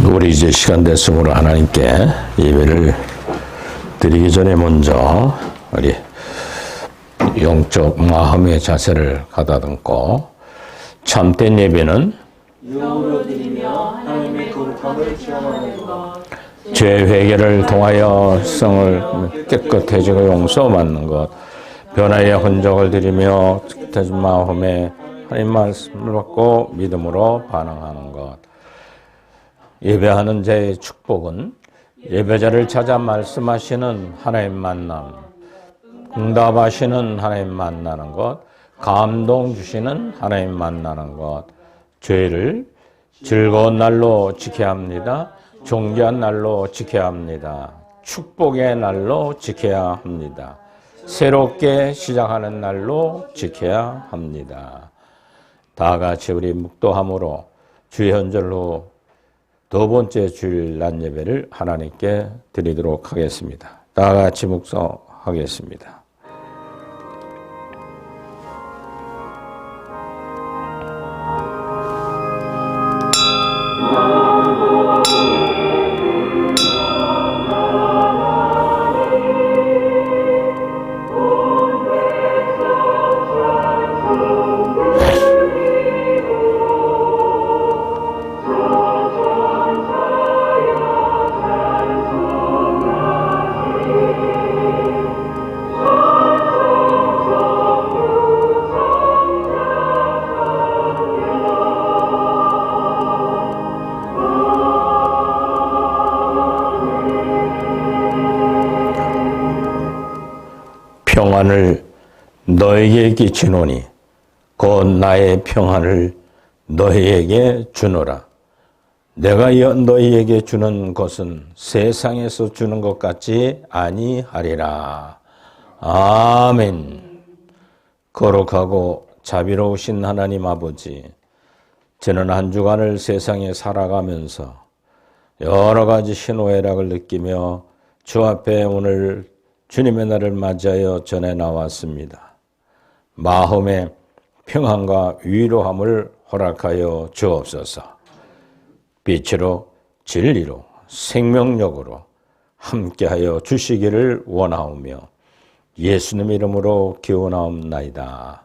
우리 이제 시간 됐으므로 하나님께 예배를 드리기 전에 먼저 우리 영적 마음의 자세를 가다듬고, 참된 예배는 영으로 드리며 하나님의 거룩함을 체험하는 것, 죄 회개를 통하여 성을 깨끗해지고 용서받는 것, 변화의 흔적을 드리며 깨끗해진 마음에 하나님 말씀을 받고 믿음으로 반응하는 것. 예배하는 자의 축복은 예배자를 찾아 말씀하시는 하나님 만남, 응답하시는 하나님 만나는 것, 감동 주시는 하나님 만나는 것, 죄를 즐거운 날로 지켜야 합니다. 존귀한 날로 지켜야 합니다. 축복의 날로 지켜야 합니다. 새롭게 시작하는 날로 지켜야 합니다. 다 같이 우리 묵도함으로 주의 현절 후 두 번째 주일 낮 예배를 하나님께 드리도록 하겠습니다. 다 같이 묵상하겠습니다. 평안을 너에게 끼치노니 곧 나의 평안을 너희에게 주노라. 내가 너희에게 주는 것은 세상에서 주는 것 같지 아니하리라. 아멘. 거룩하고 자비로우신 하나님 아버지, 저는 한 주간을 세상에 살아가면서 여러 가지 희노애락을 느끼며 주 앞에 오늘 주님의 날을 맞이하여 전해 나왔습니다. 마음의 평안과 위로함을 허락하여 주옵소서. 빛으로 진리로 생명력으로 함께하여 주시기를 원하오며 예수님 이름으로 기원하옵나이다.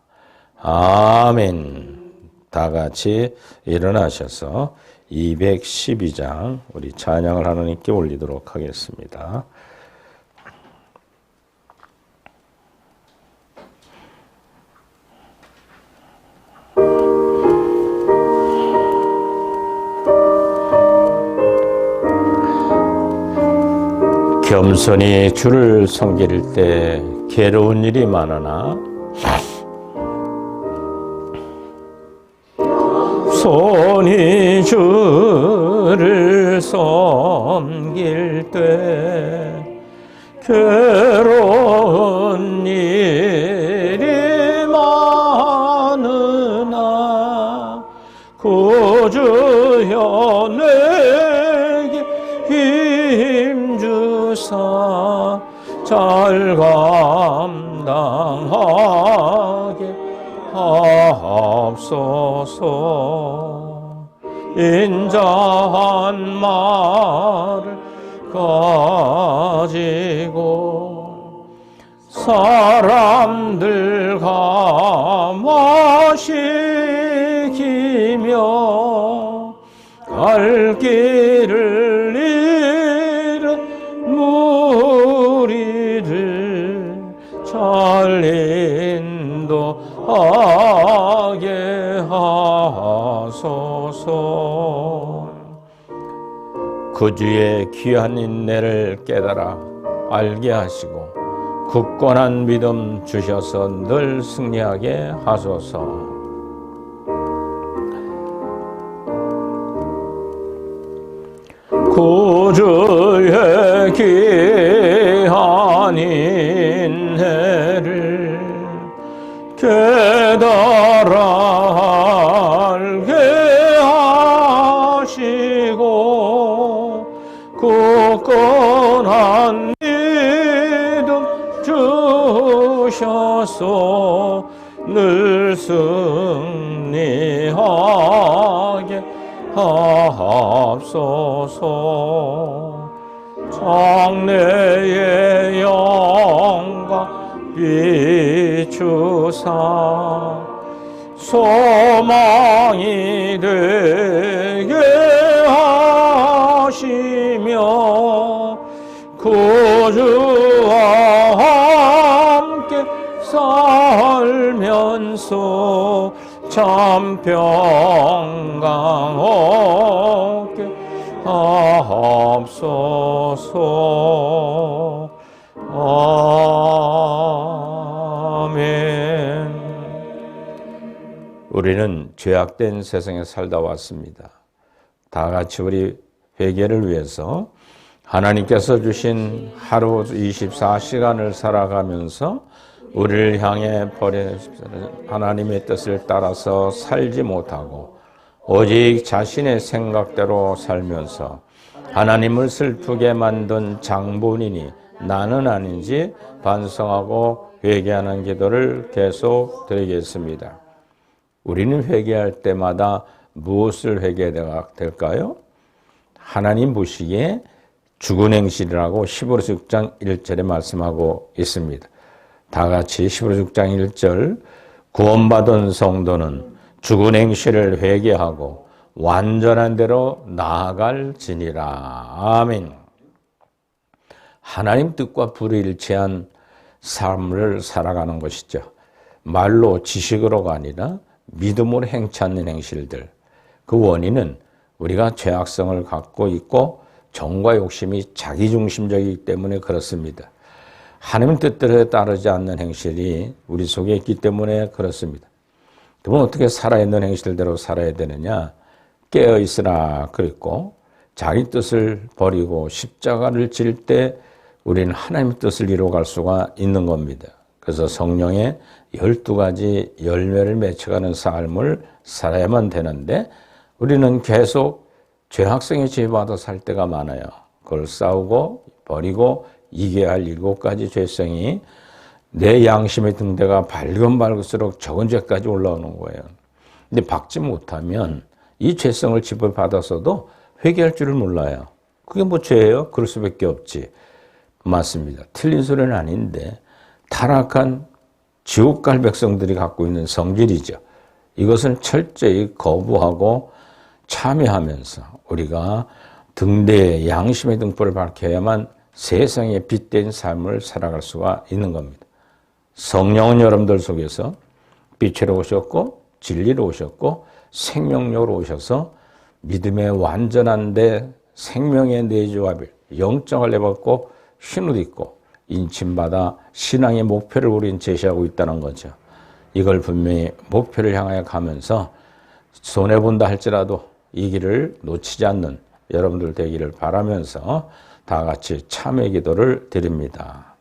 아멘. 다 같이 일어나셔서 212장 우리 찬양을 하나님께 올리도록 하겠습니다. 겸손히 주를 섬길 때 괴로운 일이 많으나 손이 주를 섬길 때 괴로운 일이 많으나 구주여 내게 힘주사 잘 감당하게 하옵소서. 인자한 말을 가지고 사람들 감화시키며 갈 길을 잃은 무리를 잘 인도하게 하소서. 구주의 귀한 인내를 깨달아 알게 하시고 굳건한 믿음 주셔서 늘 승리하게 하소서. 구주의 귀한 인내를 깨달아 알게 하시고 굳건한 믿음 주셔서 늘 승리하게 하소서. 하옵소서. 장래의 영광 비추사 소망이 되게 하시며 구주와 함께 살면서 참 평강 얻게 하옵소서. 아멘. 우리는 죄악된 세상에 살다 왔습니다. 다 같이 우리 회개를 위해서 하나님께서 주신 하루 24시간을 살아가면서 우리를 향해 하나님의 뜻을 따라서 살지 못하고 오직 자신의 생각대로 살면서 하나님을 슬프게 만든 장본인이 나는 아닌지 반성하고 회개하는 기도를 계속 드리겠습니다. 우리는 회개할 때마다 무엇을 회개해야 될까요? 하나님 보시기에 죽은 행실이라고 히브리서 6장 1절에 말씀하고 있습니다. 다 같이 히브리서 6장 1절 구원받은 성도는 죽은 행실을 회개하고 완전한 대로 나아갈지니라. 아멘. 하나님 뜻과 불일치한 삶을 살아가는 것이죠. 말로 지식으로가 아니라 믿음으로 행치 않는 행실들. 그 원인은 우리가 죄악성을 갖고 있고 정과 욕심이 자기중심적이기 때문에 그렇습니다. 하나님 뜻대로 따르지 않는 행실이 우리 속에 있기 때문에 그렇습니다. 그러면 어떻게 살아있는 행실대로 살아야 되느냐? 깨어있으라 그랬고 자기 뜻을 버리고 십자가를 질 때 우리는 하나님의 뜻을 이루어갈 수가 있는 겁니다. 그래서 성령의 12가지 열매를 맺혀가는 삶을 살아야만 되는데 우리는 계속 죄악성에 지배받아 살 때가 많아요. 그걸 싸우고 버리고 이겨야 할 7가지 죄성이 내 양심의 등대가 밝으면 밝을수록 적은 죄까지 올라오는 거예요. 근데 박지 못하면 이 죄성을 지배받아서도 회개할 줄을 몰라요. 그게 뭐 죄예요? 그럴 수밖에 없지. 맞습니다. 틀린 소리는 아닌데 타락한 지옥 갈 백성들이 갖고 있는 성질이죠. 이것을 철저히 거부하고 참여하면서 우리가 등대의 양심의 등불을 밝혀야만 세상에 빛된 삶을 살아갈 수가 있는 겁니다. 성령은 여러분들 속에서 빛으로 오셨고 진리로 오셨고 생명력으로 오셔서 믿음의 완전한 데 생명의 내조합을 영적을 내받고 신을 입고 인침받아 신앙의 목표를 우리는 제시하고 있다는 거죠. 이걸 분명히 목표를 향하여 가면서 손해본다 할지라도 이 길을 놓치지 않는 여러분들 되기를 바라면서 다 같이 참회 기도를 드립니다.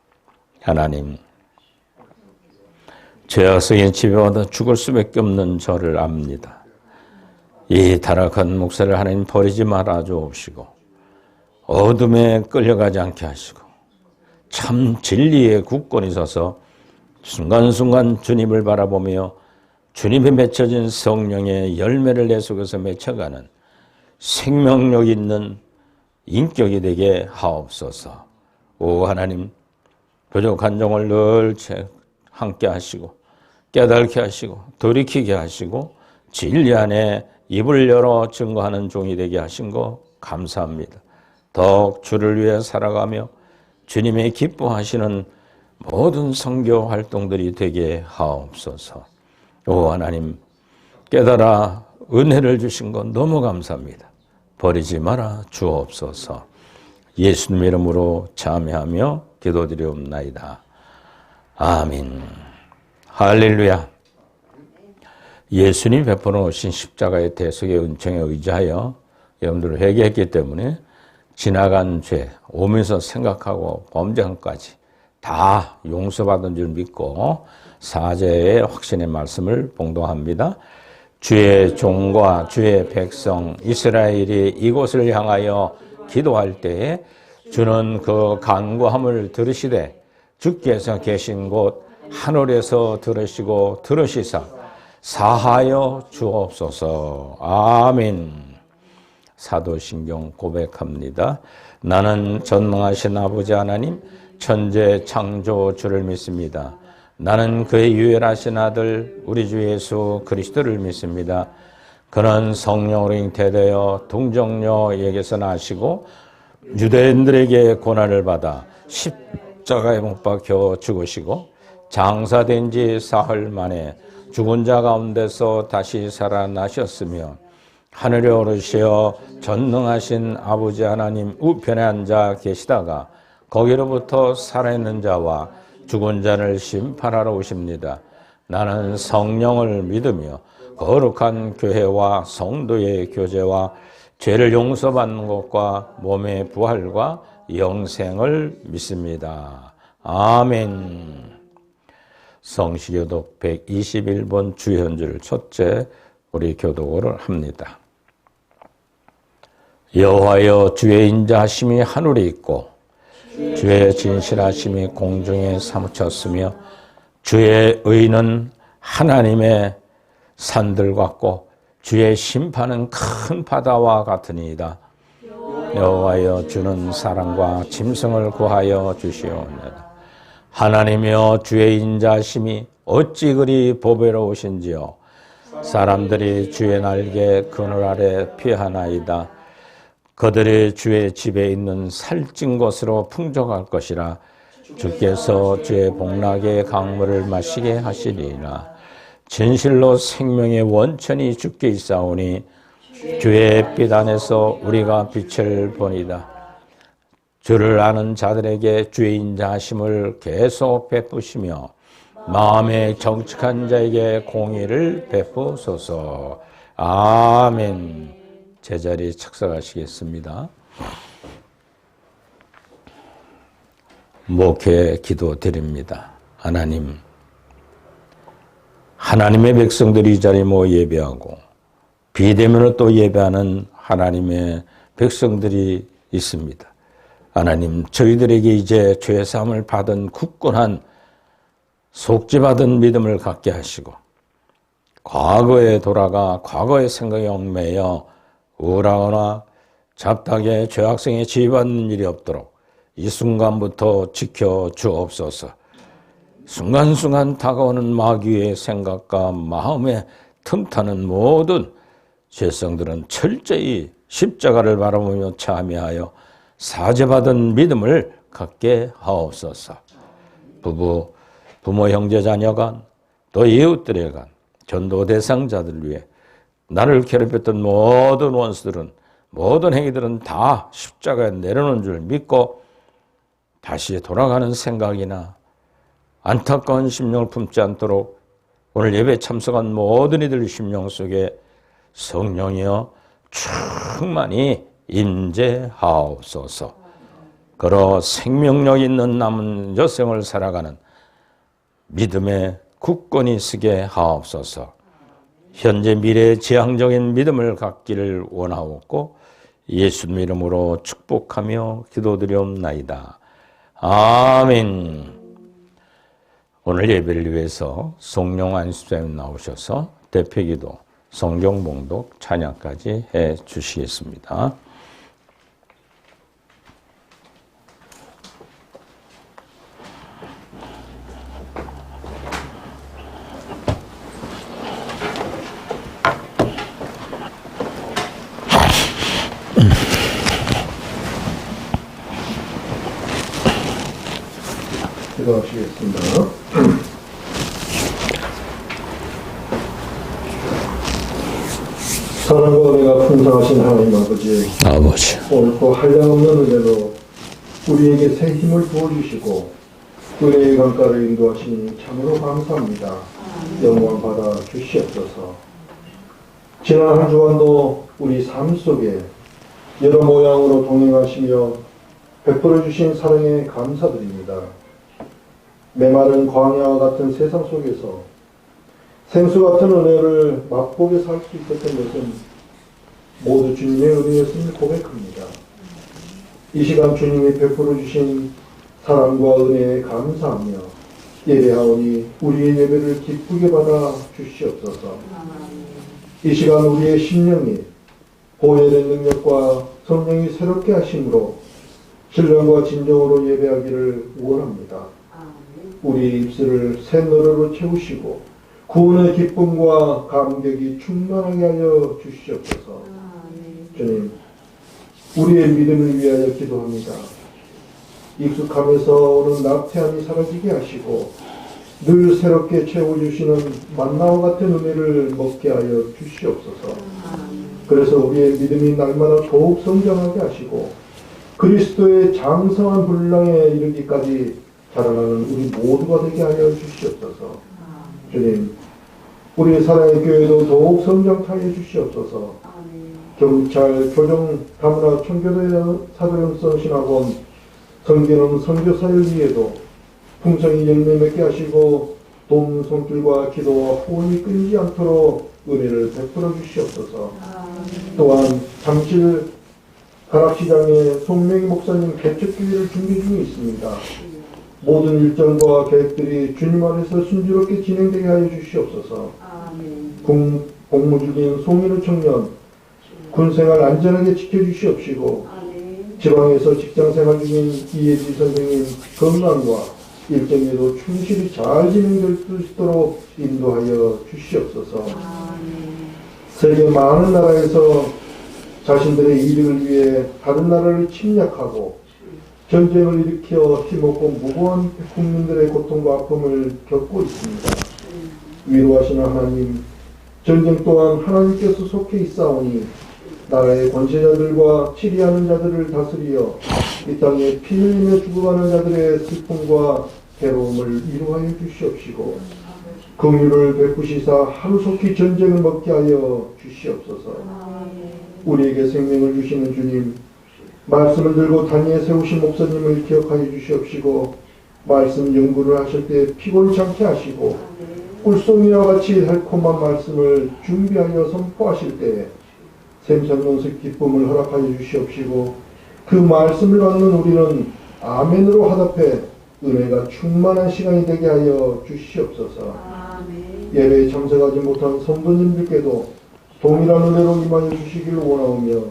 하나님, 죄악성에 지배받아 죽을 수밖에 없는 저를 압니다. 이 타락한 목사를 하나님 버리지 말아 주옵시고 어둠에 끌려가지 않게 하시고 참 진리의 굳건히 서서 순간순간 주님을 바라보며 주님의 맺혀진 성령의 열매를 내 속에서 맺혀가는 생명력 있는 인격이 되게 하옵소서. 오 하나님, 부족한 종을 늘 함께 하시고 깨닫게 하시고 돌이키게 하시고 진리 안에 입을 열어 증거하는 종이 되게 하신 거 감사합니다. 더욱 주를 위해 살아가며 주님의 기뻐하시는 모든 선교 활동들이 되게 하옵소서. 오 하나님, 깨달아 은혜를 주신 것 너무 감사합니다. 버리지 마라 주옵소서. 예수님 이름으로 참여하며 기도드리옵나이다. 아멘. 할렐루야. 예수님 베풀어 오신 십자가의 대속의 은총에 의지하여 여러분들 회개했기 때문에 지나간 죄, 오면서 생각하고 범죄함까지 다 용서받은 줄 믿고 사죄의 확신의 말씀을 봉독합니다. 주의 종과 주의 백성 이스라엘이 이곳을 향하여 기도할 때에 주는 그 간구함을 들으시되 주께서 계신 곳 하늘에서 들으시고 들으시사 사하여 주옵소서. 아멘. 사도신경 고백합니다. 나는 전능하신 아버지 하나님 천재 창조주를 믿습니다. 나는 그의 유일하신 아들 우리 주 예수 그리스도를 믿습니다. 그는 성령으로 잉태되어 동정녀에게서 나시고 유대인들에게 고난을 받아 십자가에 못 박혀 죽으시고 장사된 지 사흘 만에 죽은 자 가운데서 다시 살아나셨으며 하늘에 오르시어 전능하신 아버지 하나님 우편에 앉아 계시다가 거기로부터 살아있는 자와 죽은 자를 심판하러 오십니다. 나는 성령을 믿으며 거룩한 교회와 성도의 교제와 죄를 용서받는 것과 몸의 부활과 영생을 믿습니다. 아멘. 성시교독 121번 주현줄 첫째 우리 교독을 합니다. 여호와여 주의 인자하심이 하늘에 있고 주의 진실하심이 공중에 사무쳤으며 주의 의는 하나님의 산들 같고 주의 심판은 큰 바다와 같으니이다. 여호와여 주는 사랑과 짐승을 구하여 주시옵나이다. 하나님이여 주의 인자하심이 어찌 그리 보배로우신지요. 사람들이 주의 날개 그늘 아래 피하나이다. 그들이 주의 집에 있는 살찐 것으로 풍족할 것이라. 주께서 주의 복락의 강물을 마시게 하시리라. 진실로 생명의 원천이 주께 있사오니 주의 빛 안에서 우리가 빛을 보니다. 주를 아는 자들에게 주의 인자하심을 계속 베푸시며 마음에 정직한 자에게 공의를 베푸소서. 아멘. 제자리에 착석하시겠습니다. 목회 기도 드립니다. 하나님, 하나님의 백성들이 이 자리에 모여 예배하고 비대면으로 또 예배하는 하나님의 백성들이 있습니다. 하나님, 저희들에게 이제 죄사함을 받은 굳건한 속죄받은 믿음을 갖게 하시고 과거에 돌아가 과거의 생각에 얽매여 우울하거나 잡다하게 죄악성에 지휘받는 일이 없도록 이 순간부터 지켜 주옵소서. 순간순간 다가오는 마귀의 생각과 마음에 틈타는 모든 죄성들은 철저히 십자가를 바라보며 참여하여 사죄받은 믿음을 갖게 하옵소서. 부모, 형제, 자녀 간, 또 이웃들에 간, 전도 대상자들 위해 나를 괴롭혔던 모든 원수들은, 모든 행위들은 다 십자가에 내려놓은 줄 믿고 다시 돌아가는 생각이나 안타까운 심령을 품지 않도록 오늘 예배 참석한 모든 이들 심령 속에 성령이여 충만히 임재하옵소서. 그러 생명력 있는 남은 여생을 살아가는 믿음의 굳건히 서게 하옵소서. 현재 미래의 지향적인 믿음을 갖기를 원하옵고 예수님 이름으로 축복하며 기도드리옵나이다. 아멘. 오늘 예배를 위해서 송룡 안수자님 나오셔서 대표기도, 성경봉독, 찬양까지 해 주시겠습니다. 기도하시겠습니다. 사랑과 은혜가 풍성하신 하나님 아버지, 옳고 한량없는 은혜로 우리에게 새 힘을 부어주시고 은혜의 강가를 인도하시니 참으로 감사합니다. 영광 받아 주시옵소서. 지난 한 주간도 우리 삶 속에 여러 모양으로 동행하시며 베풀어 주신 사랑에 감사드립니다. 메마른 광야와 같은 세상 속에서 생수 같은 은혜를 맛보게 살 수 있었던 것은 모두 주님의 은혜였음을 고백합니다. 이 시간 주님이 베풀어 주신 사랑과 은혜에 감사하며 예배하오니 우리의 예배를 기쁘게 받아 주시옵소서. 이 시간 우리의 심령이 보혈의 능력과 성령이 새롭게 하심으로 신령과 진정으로 예배하기를 원합니다. 우리 입술을 새 노래로 채우시고 구원의 기쁨과 감격이 충만하게 하여 주시옵소서. 주님, 우리의 믿음을 위하여 기도합니다. 익숙함에서 오는 나태함이 사라지게 하시고 늘 새롭게 채워주시는 만나와 같은 은혜를 먹게 하여 주시옵소서. 그래서 우리의 믿음이 날마다 더욱 성장하게 하시고 그리스도의 장성한 분량에 이르기까지 자라나는 우리 모두가 되게 하여 주시옵소서. 주님, 우리의 사랑의 교회도 더욱 성장하여 주시옵소서. 경찰, 교정, 다문화, 청교도, 사도영성 신학원, 성경은 선교사를 위해도 풍성히 열매 맺게 하시고 돈, 손길과 기도와 후원이 끊이지 않도록 은혜를 베풀어 주시옵소서. 또한 잠실 가락시장에 송명희 목사님 개척기회를 준비 중에 있습니다. 모든 일정과 계획들이 주님 안에서 순조롭게 진행되게 하여 주시옵소서. 복무 중인 송인우 청년 군생활 안전하게 지켜주시옵시고 지방에서 직장생활 중인 이혜지 선생님 건강과 일정에도 충실히 잘 진행될 수 있도록 인도하여 주시옵소서. 세계 많은 나라에서 자신들의 이익을 위해 다른 나라를 침략하고 전쟁을 일으켜 힘없고 무고한 국민들의 고통과 아픔을 겪고 있습니다. 위로하시는 하나님, 전쟁 또한 하나님께서 속해 있사오니 나라의 권세자들과 치리하는 자들을 다스리어 이 땅에 피 흘리며 죽어가는 자들의 슬픔과 괴로움을 위로하여 주시옵시고 긍휼을 베푸시사 하루속히 전쟁을 먹게 하여 주시옵소서. 우리에게 생명을 주시는 주님, 말씀을 들고 단위에 세우신 목사님을 기억하여 주시옵시고 말씀 연구를 하실 때 피곤치 않게 하시고 꿀송이와 같이 달콤한 말씀을 준비하여 선포하실 때 샘선연습 기쁨을 허락하여 주시옵시고 그 말씀을 받는 우리는 아멘으로 화답해 은혜가 충만한 시간이 되게 하여 주시옵소서. 예배에 참석하지 못한 성도님들께도 동일한 은혜로 임하여 주시기를 원하오며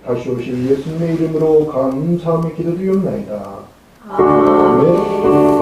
다시 오실 예수님의 이름으로 감사하며 기도드리옵나이다. 아멘.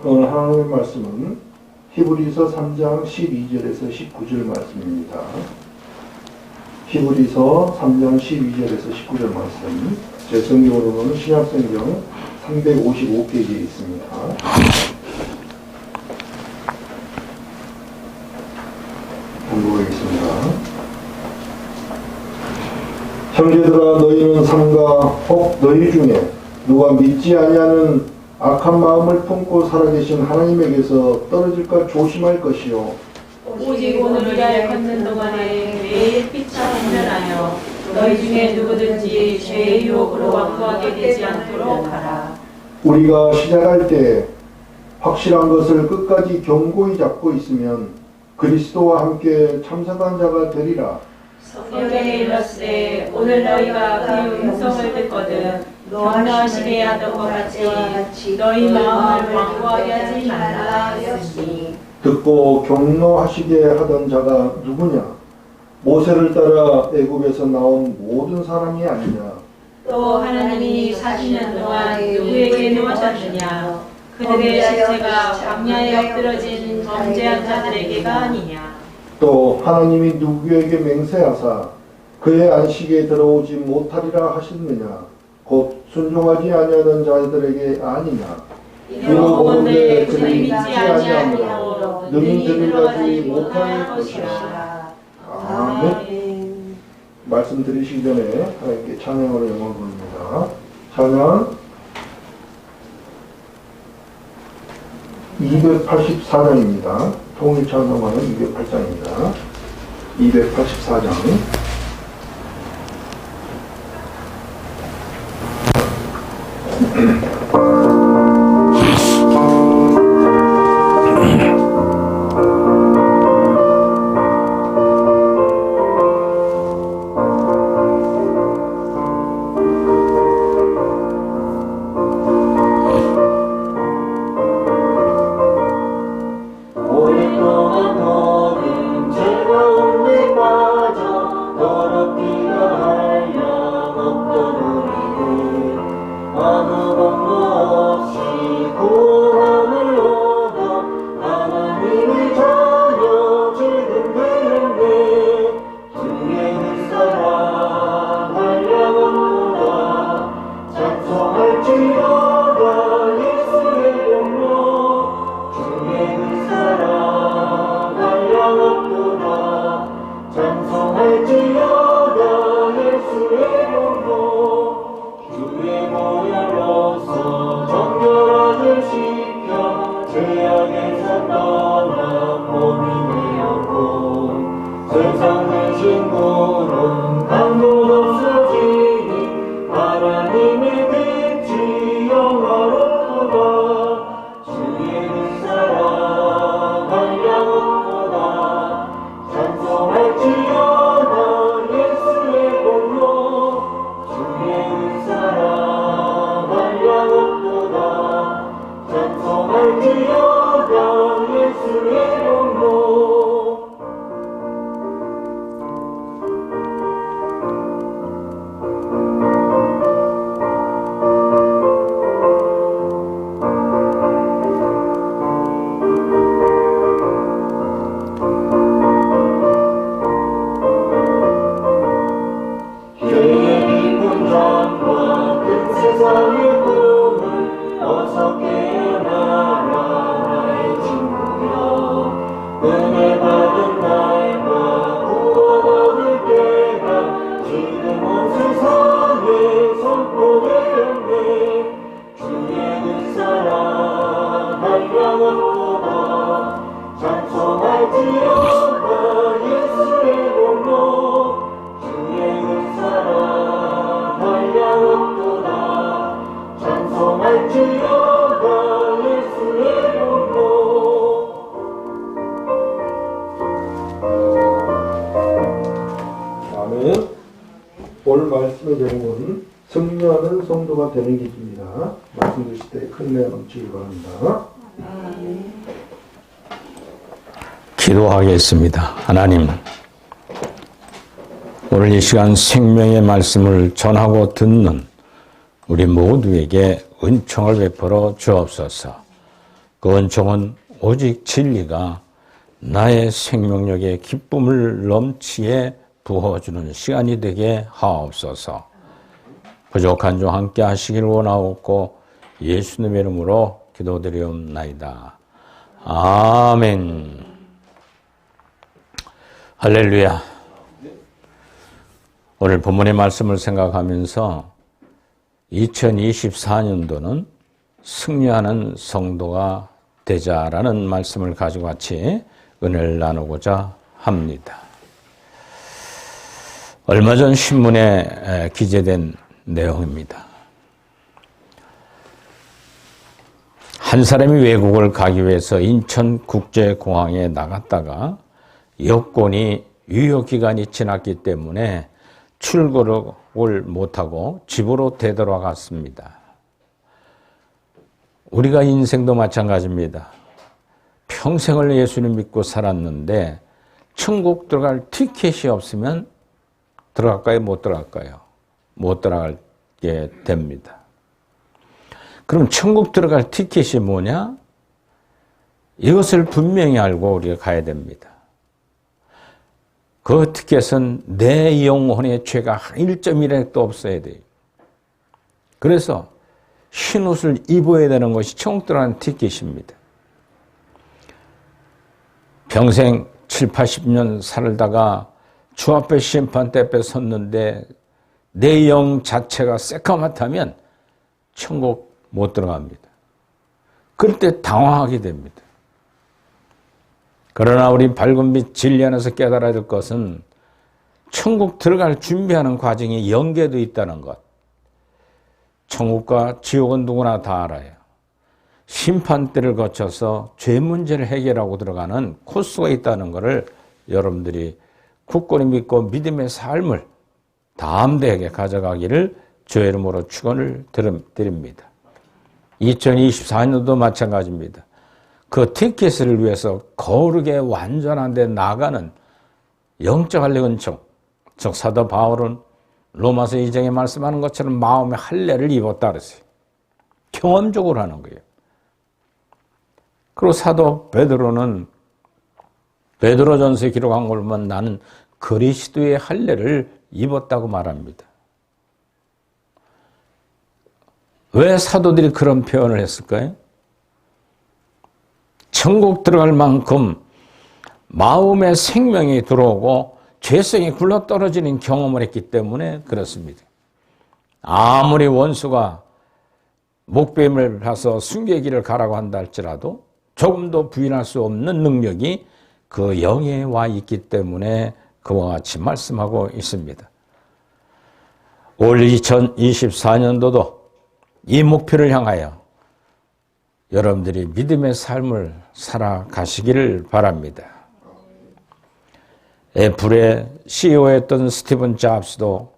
오늘 하나님의 말씀은 히브리서 3장 12절에서 19절 말씀입니다. 히브리서 3장 12절에서 19절 말씀, 제 성경으로는 신약성경 355페이지에 있습니다. 공부하겠습니다. 형제들아, 너희는 삼가 혹 너희 중에 누가 믿지 아니하는 악한 마음을 품고 살아계신 하나님에게서 떨어질까 조심할 것이요. 오직 오늘 우리가 걷는 동안에 매일 피차 훈련하여 너희 중에 누구든지 죄의 유혹으로 완고하게 되지 않도록 하라. 우리가 시작할 때 확실한 것을 끝까지 견고히 잡고 있으면 그리스도와 함께 참석한 자가 되리라. 성경에 일렀으되 오늘 너희가 그의 음성을 듣거든 격려하시게 하던 것 같이 너희 마음을 완고하게 하지 말라 하였으니. 듣고 격려하시게 하던 자가 누구냐? 모세를 따라 애굽에서 나온 모든 사람이 아니냐? 또 하나님이 40년 동안 누구에게 놓아셨느냐? 그들의 시체가 광야에 엎드러진 범죄한 자들에게가 아니냐? 또 하나님이 누구에게 맹세하사 그의 안식에 들어오지 못하리라 하셨느냐? 곧 순종하지 아니하는 자들에게 아니냐? 이로 보건대 그들이 믿지 아니하므로 능히 들어가지 못할 것이라. 아멘. 말씀 드리시기 전에 하나님께 찬양으로 영광 돌립니다. 찬양. 284장입니다. 통일찬송가는 208장입니다. 284장. 오랫동안 너는 즐거운 데 빠져 더럽기가 한량없던 우리는 아무 공로 없이 구원함을 얻어 하나님의 자녀 지금 되었네. 주의 그 사랑 한량없도다 찬송할지어다 예수의 공로 주의 그 사랑 한량없도다 찬송할지어다 예수의 공로 주의 보혈로서 정결하게 시켜 죄악에서 떠나 몸이 되었고 세상의 신분은 강도 없어지니 하나님의 빛이 영화롭도다 주의 그 사랑 한량없도다 찬송할지어다 예수의 공로 주의 그 사랑 한량없도다 찬송할지어다 예수의 공로. 죄의 깊은 잠과 큰 세상의 꿈을 어서 깨어나라 나의 친구여. 은혜 받은 날과 구원 얻을 때가 지금 온 세상에 선포되었네. 주의 그 사랑 한량없도다 찬송할지어다 예수의 공로 주의 그 사랑 한량없도다 찬송할지어다 예수의 공로. 아멘. 오늘 말씀의 제목은 승리하는 성도가 되는 길입니다. 말씀 드실 때 큰 은혜 넘치기 바랍니다. 기도하겠습니다. 하나님, 오늘 이 시간 생명의 말씀을 전하고 듣는 우리 모두에게 은총을 베풀어 주옵소서. 그 은총은 오직 진리가 나의 생명력에 기쁨을 넘치게 부어주는 시간이 되게 하옵소서. 부족한 중 함께 하시길 원하옵고 예수님의 이름으로 기도드리옵나이다. 아멘. 할렐루야. 오늘 본문의 말씀을 생각하면서 2024년도는 승리하는 성도가 되자라는 말씀을 가지고 같이 은혜를 나누고자 합니다. 얼마 전 신문에 기재된 내용입니다. 한 사람이 외국을 가기 위해서 인천국제공항에 나갔다가 여권이 유효기간이 지났기 때문에 출국을 못하고 집으로 되돌아갔습니다. 우리가 인생도 마찬가지입니다. 평생을 예수님 믿고 살았는데 천국 들어갈 티켓이 없으면 들어갈까요? 못 들어갈까요? 못 들어가게 됩니다. 그럼 천국 들어갈 티켓이 뭐냐? 이것을 분명히 알고 우리가 가야 됩니다. 그 티켓은 내 영혼의 죄가 1.1획도 없어야 돼요. 그래서 흰 옷을 입어야 되는 것이 천국 들어가는 티켓입니다. 평생 7, 80년 살다가 주 앞에 심판대 앞에 섰는데 내 영 자체가 새까맣다면 천국 못 들어갑니다. 그럴 때 당황하게 됩니다. 그러나 우리 밝은 빛 진리 안에서 깨달아야 될 것은 천국 들어갈 준비하는 과정이 연계되어 있다는 것. 천국과 지옥은 누구나 다 알아요. 심판대를 거쳐서 죄 문제를 해결하고 들어가는 코스가 있다는 것을 여러분들이 굳건히 믿고 믿음의 삶을 담대하게 가져가기를 주의 이름으로 축원을 드립니다. 2024년도 마찬가지입니다. 그 티켓을 위해서 거룩에 완전한 데 나가는 영적 할례 은총, 즉 사도 바울은 로마서 2장에 말씀하는 것처럼 마음의 할례를 입었다 그랬어요. 경험적으로 하는 거예요. 그리고 사도 베드로는 베드로전서에 기록한 걸 보면 나는 그리스도의 할례를 입었다고 말합니다. 왜 사도들이 그런 표현을 했을까요? 천국 들어갈 만큼 마음의 생명이 들어오고 죄성이 굴러떨어지는 경험을 했기 때문에 그렇습니다. 아무리 원수가 목뱀을 봐서 순교의 가라고 한다 할지라도 조금도 부인할 수 없는 능력이 그 영에 와 있기 때문에 그와 같이 말씀하고 있습니다. 올 2024년도도 이 목표를 향하여 여러분들이 믿음의 삶을 살아가시기를 바랍니다. 애플의 CEO였던 스티븐 잡스도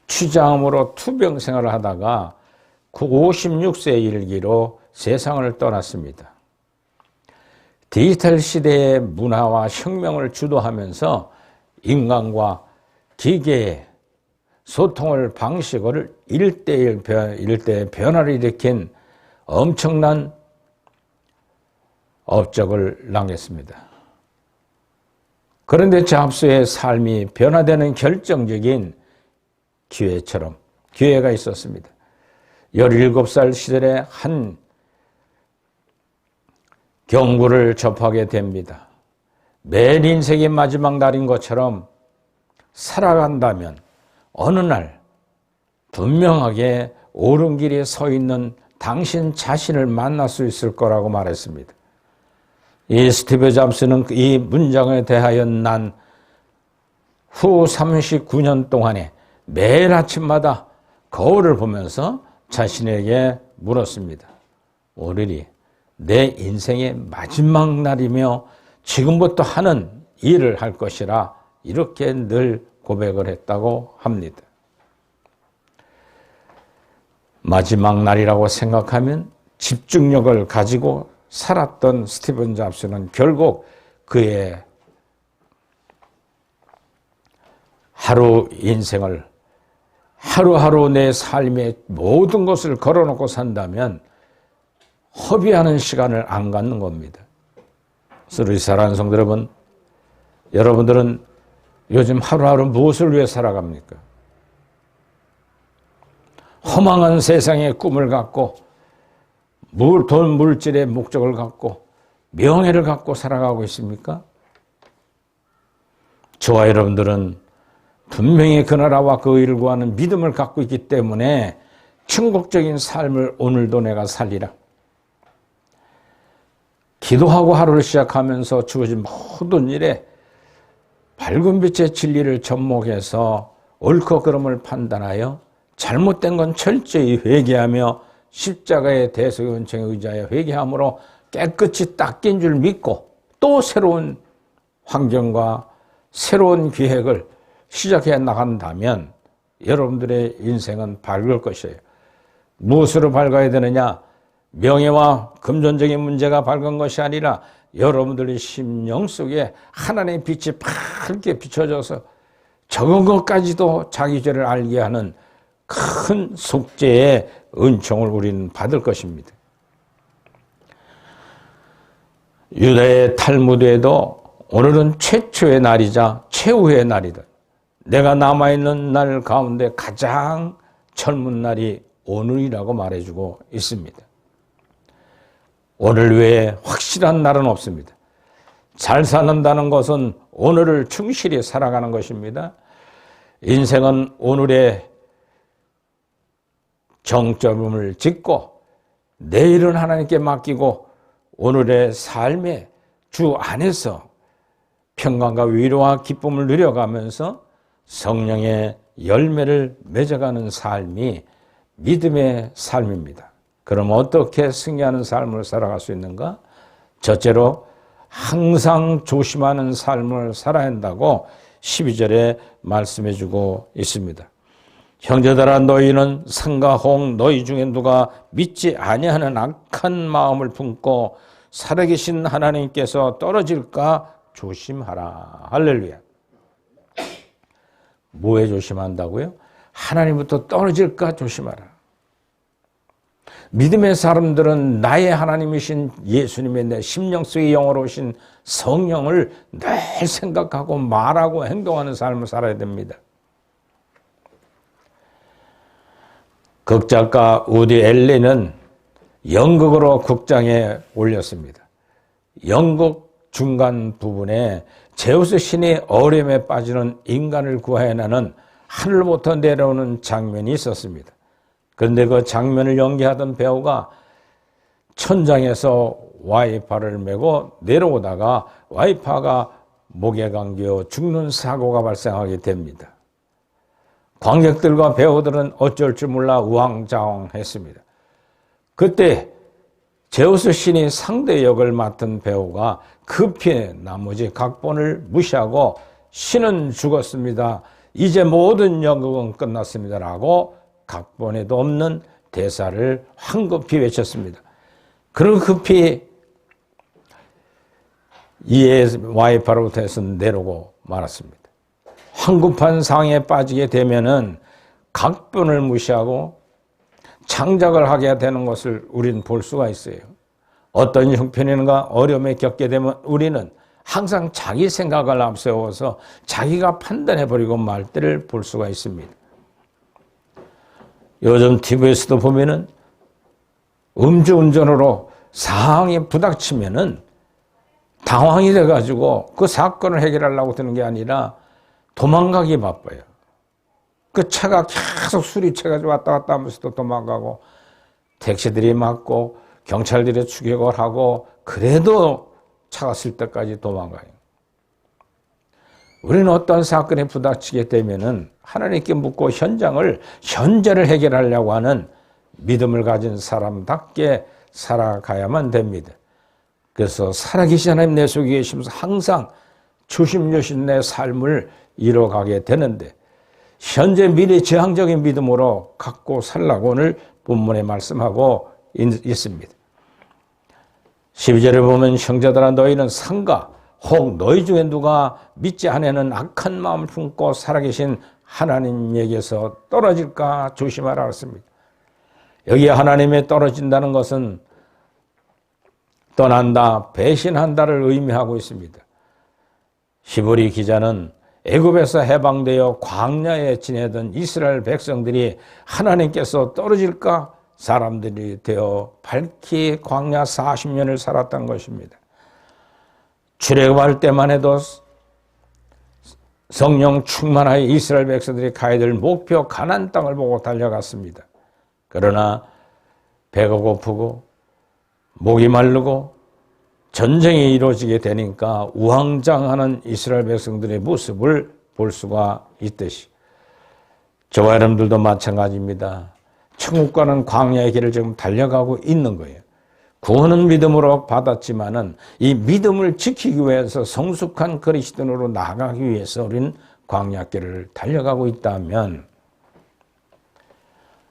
취장으로 투병 생활을 하다가 56세에 이르기로 세상을 떠났습니다. 디지털 시대의 문화와 혁명을 주도하면서 인간과 기계의 소통을 방식을 일대의 변화를 일으킨 엄청난 업적을 남겼습니다. 그런데 잡스의 삶이 변화되는 결정적인 기회가 있었습니다. 17살 시절에 한 경고를 접하게 됩니다. 매일 인생의 마지막 날인 것처럼 살아간다면 어느 날 분명하게 옳은 길에 서 있는 당신 자신을 만날 수 있을 거라고 말했습니다. 이 스티브 잡스는 이 문장에 대하여 난 후 39년 동안에 매일 아침마다 거울을 보면서 자신에게 물었습니다. 오늘이 내 인생의 마지막 날이며 지금부터 하는 일을 할 것이라 이렇게 늘 고백을 했다고 합니다. 마지막 날이라고 생각하면 집중력을 가지고 살았던 스티븐 잡스는 결국 그의 하루 인생을 하루하루 내 삶의 모든 것을 걸어놓고 산다면 허비하는 시간을 안 갖는 겁니다. 그래서 우리 사랑하는 성도 여러분, 여러분들은 요즘 하루하루 무엇을 위해 살아갑니까? 허망한 세상의 꿈을 갖고 돈 물질의 목적을 갖고 명예를 갖고 살아가고 있습니까? 저와 여러분들은 분명히 그 나라와 그 일을 구하는 믿음을 갖고 있기 때문에 천국적인 삶을 오늘도 내가 살리라. 기도하고 하루를 시작하면서 주어진 모든 일에 밝은 빛의 진리를 접목해서 옳고 그름을 판단하여 잘못된 건 철저히 회개하며 십자가의 대속의 은총에 의지하여 회개함으로 깨끗이 닦인 줄 믿고 또 새로운 환경과 새로운 기획을 시작해 나간다면 여러분들의 인생은 밝을 것이에요. 무엇으로 밝아야 되느냐? 명예와 금전적인 문제가 밝은 것이 아니라 여러분들의 심령 속에 하나님의 빛이 밝게 비춰져서 적은 것까지도 자기 죄를 알게 하는 큰 속죄의 은총을 우리는 받을 것입니다. 유다의 탈무드에도 오늘은 최초의 날이자 최후의 날이다. 내가 남아있는 날 가운데 가장 젊은 날이 오늘이라고 말해주고 있습니다. 오늘 외에 확실한 날은 없습니다. 잘 사는다는 것은 오늘을 충실히 살아가는 것입니다. 인생은 오늘의 정점을 짓고 내일은 하나님께 맡기고 오늘의 삶의 주 안에서 평강과 위로와 기쁨을 누려가면서 성령의 열매를 맺어가는 삶이 믿음의 삶입니다. 그럼 어떻게 승리하는 삶을 살아갈 수 있는가? 첫째로 항상 조심하는 삶을 살아야 한다고 12절에 말씀해 주고 있습니다. 형제들아 너희는 상과 홍 너희 중에 누가 믿지 아니하는 악한 마음을 품고 살아계신 하나님께서 떨어질까 조심하라. 할렐루야. 뭐에 조심한다고요? 하나님부터 떨어질까 조심하라. 믿음의 사람들은 나의 하나님이신 예수님의 내 심령 속에 영으로 오신 성령을 늘 생각하고 말하고 행동하는 삶을 살아야 됩니다. 극작가 우디 앨런은 연극으로 극장에 올렸습니다. 연극 중간 부분에 제우스 신이 어려움에 빠지는 인간을 구해내는 하늘부터 내려오는 장면이 있었습니다. 그런데 그 장면을 연기하던 배우가 천장에서 와이파를 메고 내려오다가 와이파가 목에 감겨 죽는 사고가 발생하게 됩니다. 관객들과 배우들은 어쩔 줄 몰라 우왕좌왕했습니다. 그때 제우스 신이 상대 역을 맡은 배우가 급히 나머지 각본을 무시하고 신은 죽었습니다. 이제 모든 연극은 끝났습니다라고 각본에도 없는 대사를 황급히 외쳤습니다. 그리고 급히 이에 와이파로부터 해서 내려오고 말았습니다. 황급한 상황에 빠지게 되면은 각본을 무시하고 창작을 하게 되는 것을 우리는 볼 수가 있어요. 어떤 형편인가 어려움에 겪게 되면 우리는 항상 자기 생각을 앞세워서 자기가 판단해버리고 말 때를 볼 수가 있습니다. 요즘 TV에서도 보면은 음주운전으로 상황이 부닥치면은 당황이 돼가지고 그 사건을 해결하려고 드는 게 아니라 도망가기 바빠요. 그 차가 계속 술이 채가지고 왔다 갔다 하면서도 도망가고 택시들이 막고 경찰들이 추격을 하고 그래도 차가 쓸 때까지 도망가요. 우리는 어떤 사건에 부닥치게 되면은 하나님께 묻고 현재를 해결하려고 하는 믿음을 가진 사람답게 살아가야만 됩니다. 그래서 살아계신 하나님 내 속에 계시면서 항상 조심조심 내 삶을 이뤄가게 되는데 현재 미래 지향적인 믿음으로 갖고 살라고 오늘 본문에 말씀하고 있습니다. 12절에 보면 형제들아 너희는 상가 혹 너희 중에 누가 믿지 아니하는 악한 마음을 품고 살아계신 하나님에게서 떨어질까 조심하라 했습니다. 여기 하나님에 떨어진다는 것은 떠난다, 배신한다를 의미하고 있습니다. 히브리 기자는 애굽에서 해방되어 광야에 지내던 이스라엘 백성들이 하나님께서 떨어질까 사람들이 되어 밝히 광야 40년을 살았던 것입니다. 출애굽할 때만 해도 성령 충만하여 이스라엘 백성들이 가야 될 목표 가나안 땅을 보고 달려갔습니다. 그러나 배가 고프고 목이 마르고 전쟁이 이루어지게 되니까 우왕좌왕하는 이스라엘 백성들의 모습을 볼 수가 있듯이 저와 여러분들도 마찬가지입니다. 천국 가는 광야의 길을 지금 달려가고 있는 거예요. 구원은 믿음으로 받았지만은 이 믿음을 지키기 위해서 성숙한 그리스도인으로 나아가기 위해서 우리는 광야길을 달려가고 있다면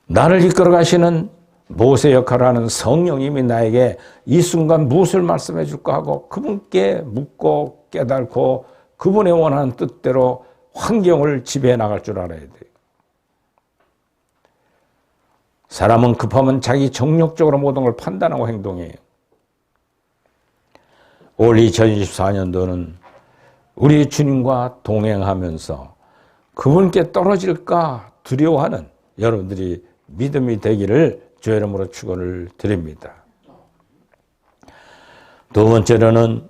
나를 이끌어 가시는 모세 역할을 하는 성령님이 나에게 이 순간 무엇을 말씀해 줄까 하고 그분께 묻고 깨닫고 그분의 원하는 뜻대로 환경을 지배해 나갈 줄 알아야 돼요. 사람은 급하면 자기 정욕적으로 모든 걸 판단하고 행동해요. 올 2024년도는 우리 주님과 동행하면서 그분께 떨어질까 두려워하는 여러분들이 믿음이 되기를 주의 이름으로 축원을 드립니다. 두 번째로는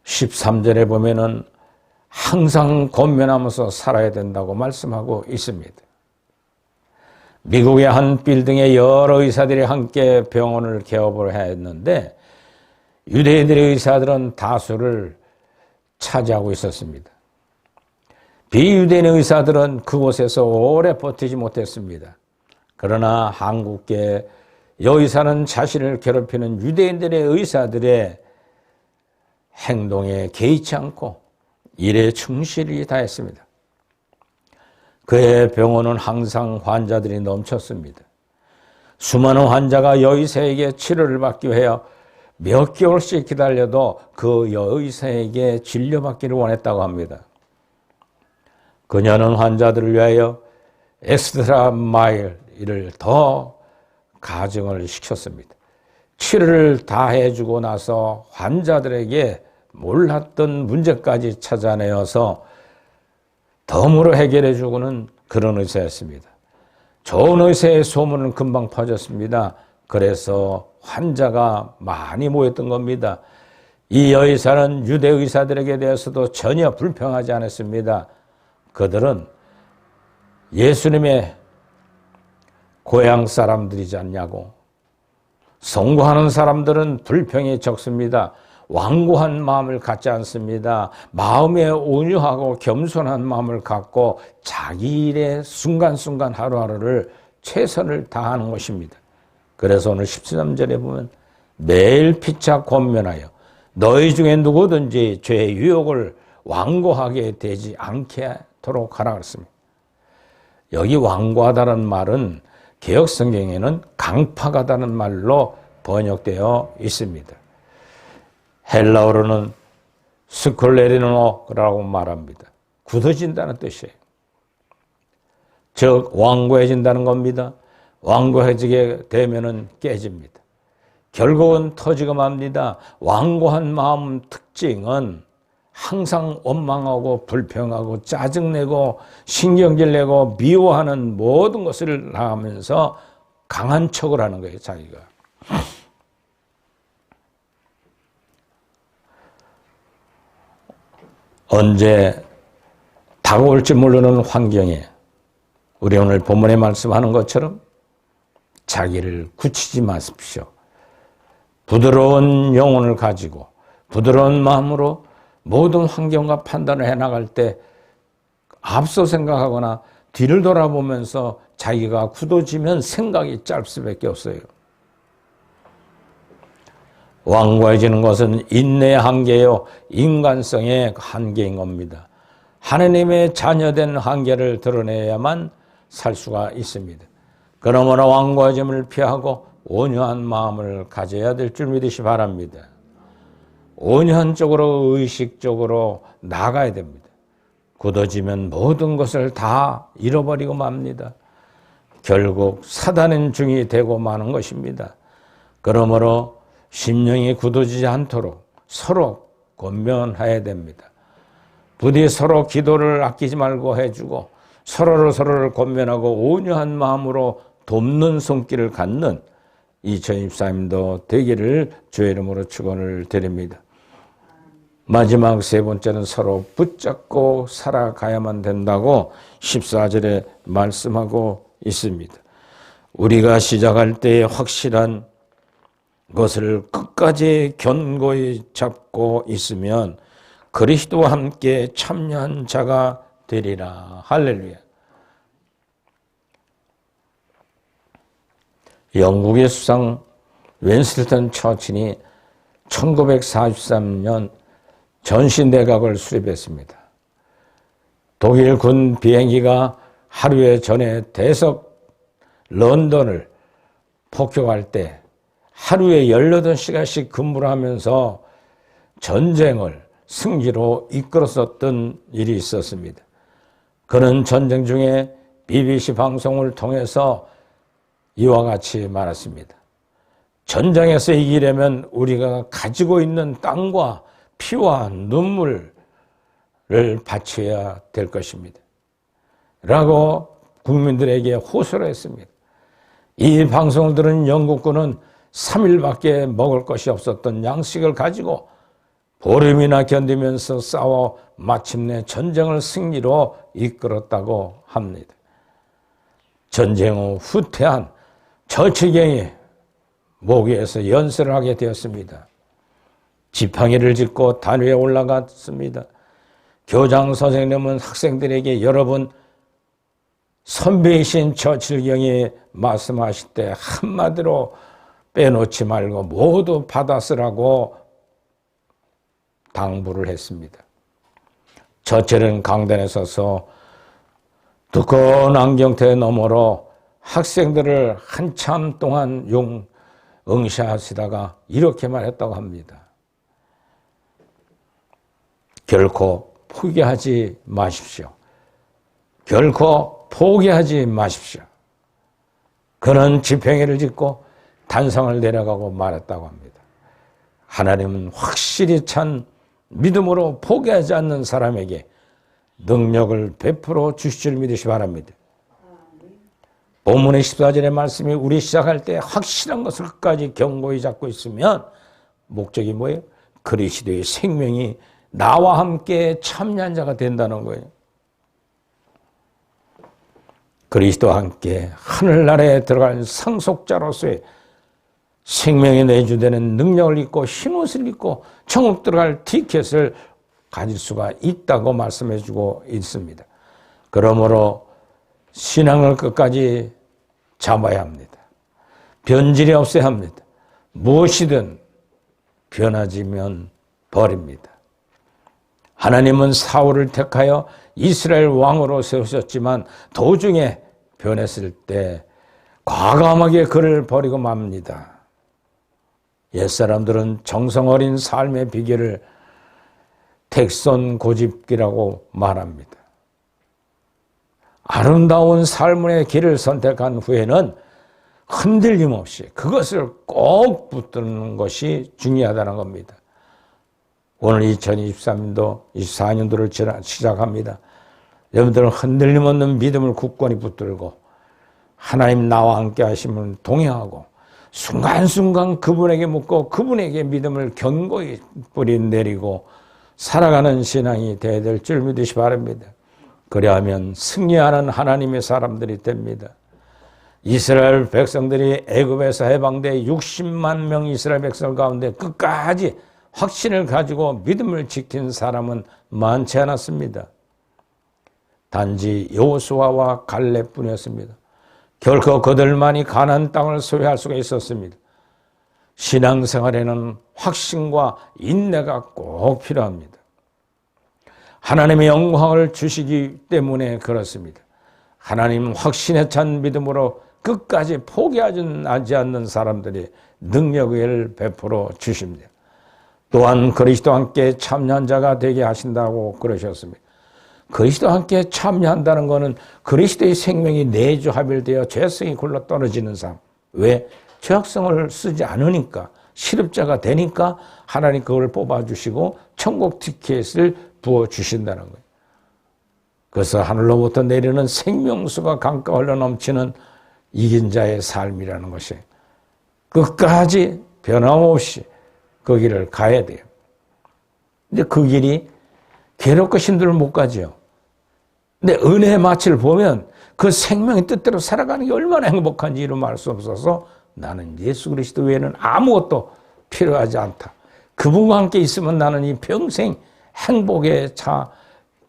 13절에 보면은 항상 권면하면서 살아야 된다고 말씀하고 있습니다. 미국의 한 빌딩에 여러 의사들이 함께 병원을 개업을 했는데 유대인들의 의사들은 다수를 차지하고 있었습니다. 비유대인의 의사들은 그곳에서 오래 버티지 못했습니다. 그러나 한국계 여의사는 자신을 괴롭히는 유대인들의 의사들의 행동에 개의치 않고 일에 충실히 다했습니다. 그의 병원은 항상 환자들이 넘쳤습니다. 수많은 환자가 여의사에게 치료를 받기 위하여 몇 개월씩 기다려도 그 여의사에게 진료받기를 원했다고 합니다. 그녀는 환자들을 위하여 엑스트라 마일을 더 가정을 시켰습니다. 치료를 다 해주고 나서 환자들에게 몰랐던 문제까지 찾아내어서 덤으로 해결해주고는 그런 의사였습니다. 좋은 의사의 소문은 금방 퍼졌습니다. 그래서 환자가 많이 모였던 겁니다. 이 여의사는 유대 의사들에게 대해서도 전혀 불평하지 않았습니다. 그들은 예수님의 고향 사람들이지 않냐고. 성공하는 사람들은 불평이 적습니다. 완고한 마음을 갖지 않습니다. 마음에 온유하고 겸손한 마음을 갖고 자기 일에 순간순간 하루하루를 최선을 다하는 것입니다. 그래서 오늘 13절에 보면 매일 피차 권면하여 너희 중에 누구든지 죄의 유혹을 완고하게 되지 않게 하도록 하라 그랬습니다. 여기 완고하다는 말은 개역성경에는 강팍하다는 말로 번역되어 있습니다. 헬라어로는 스콜레리노라고 말합니다. 굳어진다는 뜻이에요. 즉 완고해진다는 겁니다. 완고해지게 되면은 깨집니다. 결국은 터지고 맙니다. 완고한 마음 특징은 항상 원망하고 불평하고 짜증내고 신경질 내고 미워하는 모든 것을 하면서 강한 척을 하는 거예요, 자기가. 언제 다가올지 모르는 환경에 우리 오늘 본문에 말씀하는 것처럼 자기를 굳히지 마십시오. 부드러운 영혼을 가지고 부드러운 마음으로 모든 환경과 판단을 해나갈 때 앞서 생각하거나 뒤를 돌아보면서 자기가 굳어지면 생각이 짧을 수밖에 없어요. 완고해지는 것은 인내의 한계요, 인간성의 한계인 겁니다. 하나님의 자녀된 한계를 드러내야만 살 수가 있습니다. 그러므로 완고해짐을 피하고 온유한 마음을 가져야 될 줄 믿으시 바랍니다. 온유한 쪽으로 의식적으로 나가야 됩니다. 굳어지면 모든 것을 다 잃어버리고 맙니다. 결국 사단의 중이 되고 마는 것입니다. 그러므로 심령이 굳어지지 않도록 서로 권면해야 됩니다. 부디 서로 기도를 아끼지 말고 해주고 서로를 권면하고 온유한 마음으로 돕는 손길을 갖는 2024년도 되기를 주의 이름으로 축원을 드립니다. 마지막 세 번째는 서로 붙잡고 살아가야만 된다고 14절에 말씀하고 있습니다. 우리가 시작할 때 확실한 것을 끝까지 견고히 잡고 있으면 그리스도와 함께 참여한 자가 되리라. 할렐루야. 영국의 수상 윈스턴 처칠이 1943년 전시내각을 수립했습니다. 독일 군 비행기가 하루에 전에 대서 런던을 폭격할 때 하루에 18시간씩 근무를 하면서 전쟁을 승리로 이끌었었던 일이 있었습니다. 그는 전쟁 중에 BBC 방송을 통해서 이와 같이 말했습니다. 전쟁에서 이기려면 우리가 가지고 있는 땅과 피와 눈물을 바쳐야 될 것입니다. 라고 국민들에게 호소를 했습니다. 이 방송을 들은 영국군은 3일밖에 먹을 것이 없었던 양식을 가지고 보름이나 견디면서 싸워 마침내 전쟁을 승리로 이끌었다고 합니다. 전쟁 후 후퇴한 저치경이 모교에서 연설을 하게 되었습니다. 지팡이를 짚고 단 위에 올라갔습니다. 교장 선생님은 학생들에게 여러분 선배이신 저칠경이 말씀하실 때 한마디로 빼놓지 말고 모두 받아 쓰라고 당부를 했습니다. 저철은 강단에 서서 두꺼운 안경테 너머로 학생들을 한참 동안 응시하시다가 이렇게 말했다고 합니다. 결코 포기하지 마십시오. 결코 포기하지 마십시오. 그는 지팡이를 짚고 단상을 내려가고 말했다고 합니다. 하나님은 확실히 찬 믿음으로 포기하지 않는 사람에게 능력을 베풀어 주실 줄 믿으시 바랍니다. 본문의 14절의 말씀이 우리 시작할 때 확실한 것을 끝까지 견고히 잡고 있으면 목적이 뭐예요? 그리스도의 생명이 나와 함께 참여한 자가 된다는 거예요. 그리스도와 함께 하늘나라에 들어갈 상속자로서의 생명이 내주되는 능력을 입고 흰옷을 입고 천국 들어갈 티켓을 가질 수가 있다고 말씀해 주고 있습니다. 그러므로 신앙을 끝까지 잡아야 합니다. 변질이 없어야 합니다. 무엇이든 변하지면 버립니다. 하나님은 사울을 택하여 이스라엘 왕으로 세우셨지만 도중에 변했을 때 과감하게 그를 버리고 맙니다. 옛사람들은 정성 어린 삶의 비결을 택손고집기라고 말합니다. 아름다운 삶의 길을 선택한 후에는 흔들림 없이 그것을 꼭 붙드는 것이 중요하다는 겁니다. 오늘 2023년도 24년도를 시작합니다. 여러분들은 흔들림 없는 믿음을 굳건히 붙들고 하나님 나와 함께 하심을 동행하고 순간순간 그분에게 묻고 그분에게 믿음을 견고히 뿌리내리고 살아가는 신앙이 되어야 될 줄 믿으시 바랍니다. 그리하면 승리하는 하나님의 사람들이 됩니다. 이스라엘 백성들이 애굽에서 해방돼 60만 명 이스라엘 백성 가운데 끝까지 확신을 가지고 믿음을 지킨 사람은 많지 않았습니다. 단지 여호수아와 갈렙뿐이었습니다. 결코 그들만이 가나안 땅을 소유할 수가 있었습니다. 신앙생활에는 확신과 인내가 꼭 필요합니다. 하나님의 영광을 주시기 때문에 그렇습니다. 하나님 확신에 찬 믿음으로 끝까지 포기하지 않는 사람들이 능력을 베풀어 주십니다. 또한 그리스도와 함께 참여한 자가 되게 하신다고 그러셨습니다. 그리스도와 함께 참여한다는 것은 그리스도의 생명이 내주합일되어 죄성이 굴러 떨어지는 삶. 왜? 죄악성을 쓰지 않으니까, 실업자가 되니까 하나님 그걸 뽑아주시고 천국 티켓을 부어주신다는 거예요. 그래서 하늘로부터 내리는 생명수가 강가 흘러 넘치는 이긴 자의 삶이라는 것이 끝까지 변함없이 그 길을 가야 돼요. 근데 그 길이 괴롭고 힘들면 못 가죠. 근데 은혜의 마치를 보면 그 생명의 뜻대로 살아가는 게 얼마나 행복한지 이루 말할 수 없어서 나는 예수 그리스도 외에는 아무것도 필요하지 않다. 그분과 함께 있으면 나는 이 평생 행복의 차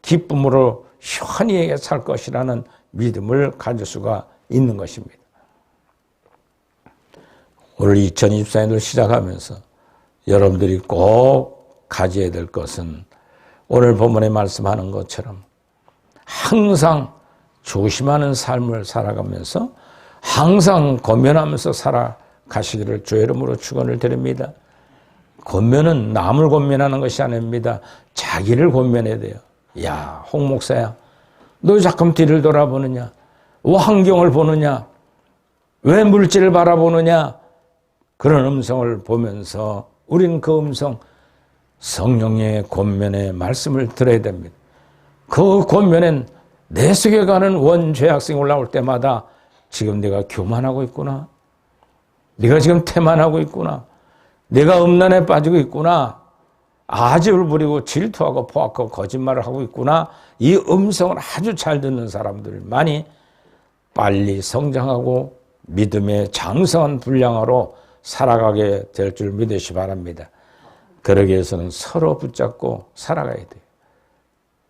기쁨으로 시원히 살 것이라는 믿음을 가질 수가 있는 것입니다. 오늘 2024년을 시작하면서 여러분들이 꼭 가져야 될 것은 오늘 본문에 말씀하는 것처럼 항상 조심하는 삶을 살아가면서 항상 권면하면서 살아가시기를 주의 이름으로 축원을 드립니다. 권면은 남을 권면하는 것이 아닙니다. 자기를 권면해야 돼요. 야, 홍 목사야, 너 자꾸 뒤를 돌아보느냐? 왜 환경을 보느냐? 왜 물질을 바라보느냐? 그런 음성을 보면서 우리는 그 음성, 성령의 권면의 말씀을 들어야 됩니다. 그 권면엔 내 속에 가는 원죄악성이 올라올 때마다 지금 내가 교만하고 있구나. 네가 지금 태만하고 있구나. 내가 음란에 빠지고 있구나. 아집을 부리고 질투하고 포악하고 거짓말을 하고 있구나. 이 음성을 아주 잘 듣는 사람들 많이 빨리 성장하고 믿음의 장성한 분량으로 살아가게 될 줄 믿으시 바랍니다. 그러기 위해서는 서로 붙잡고 살아가야 돼요.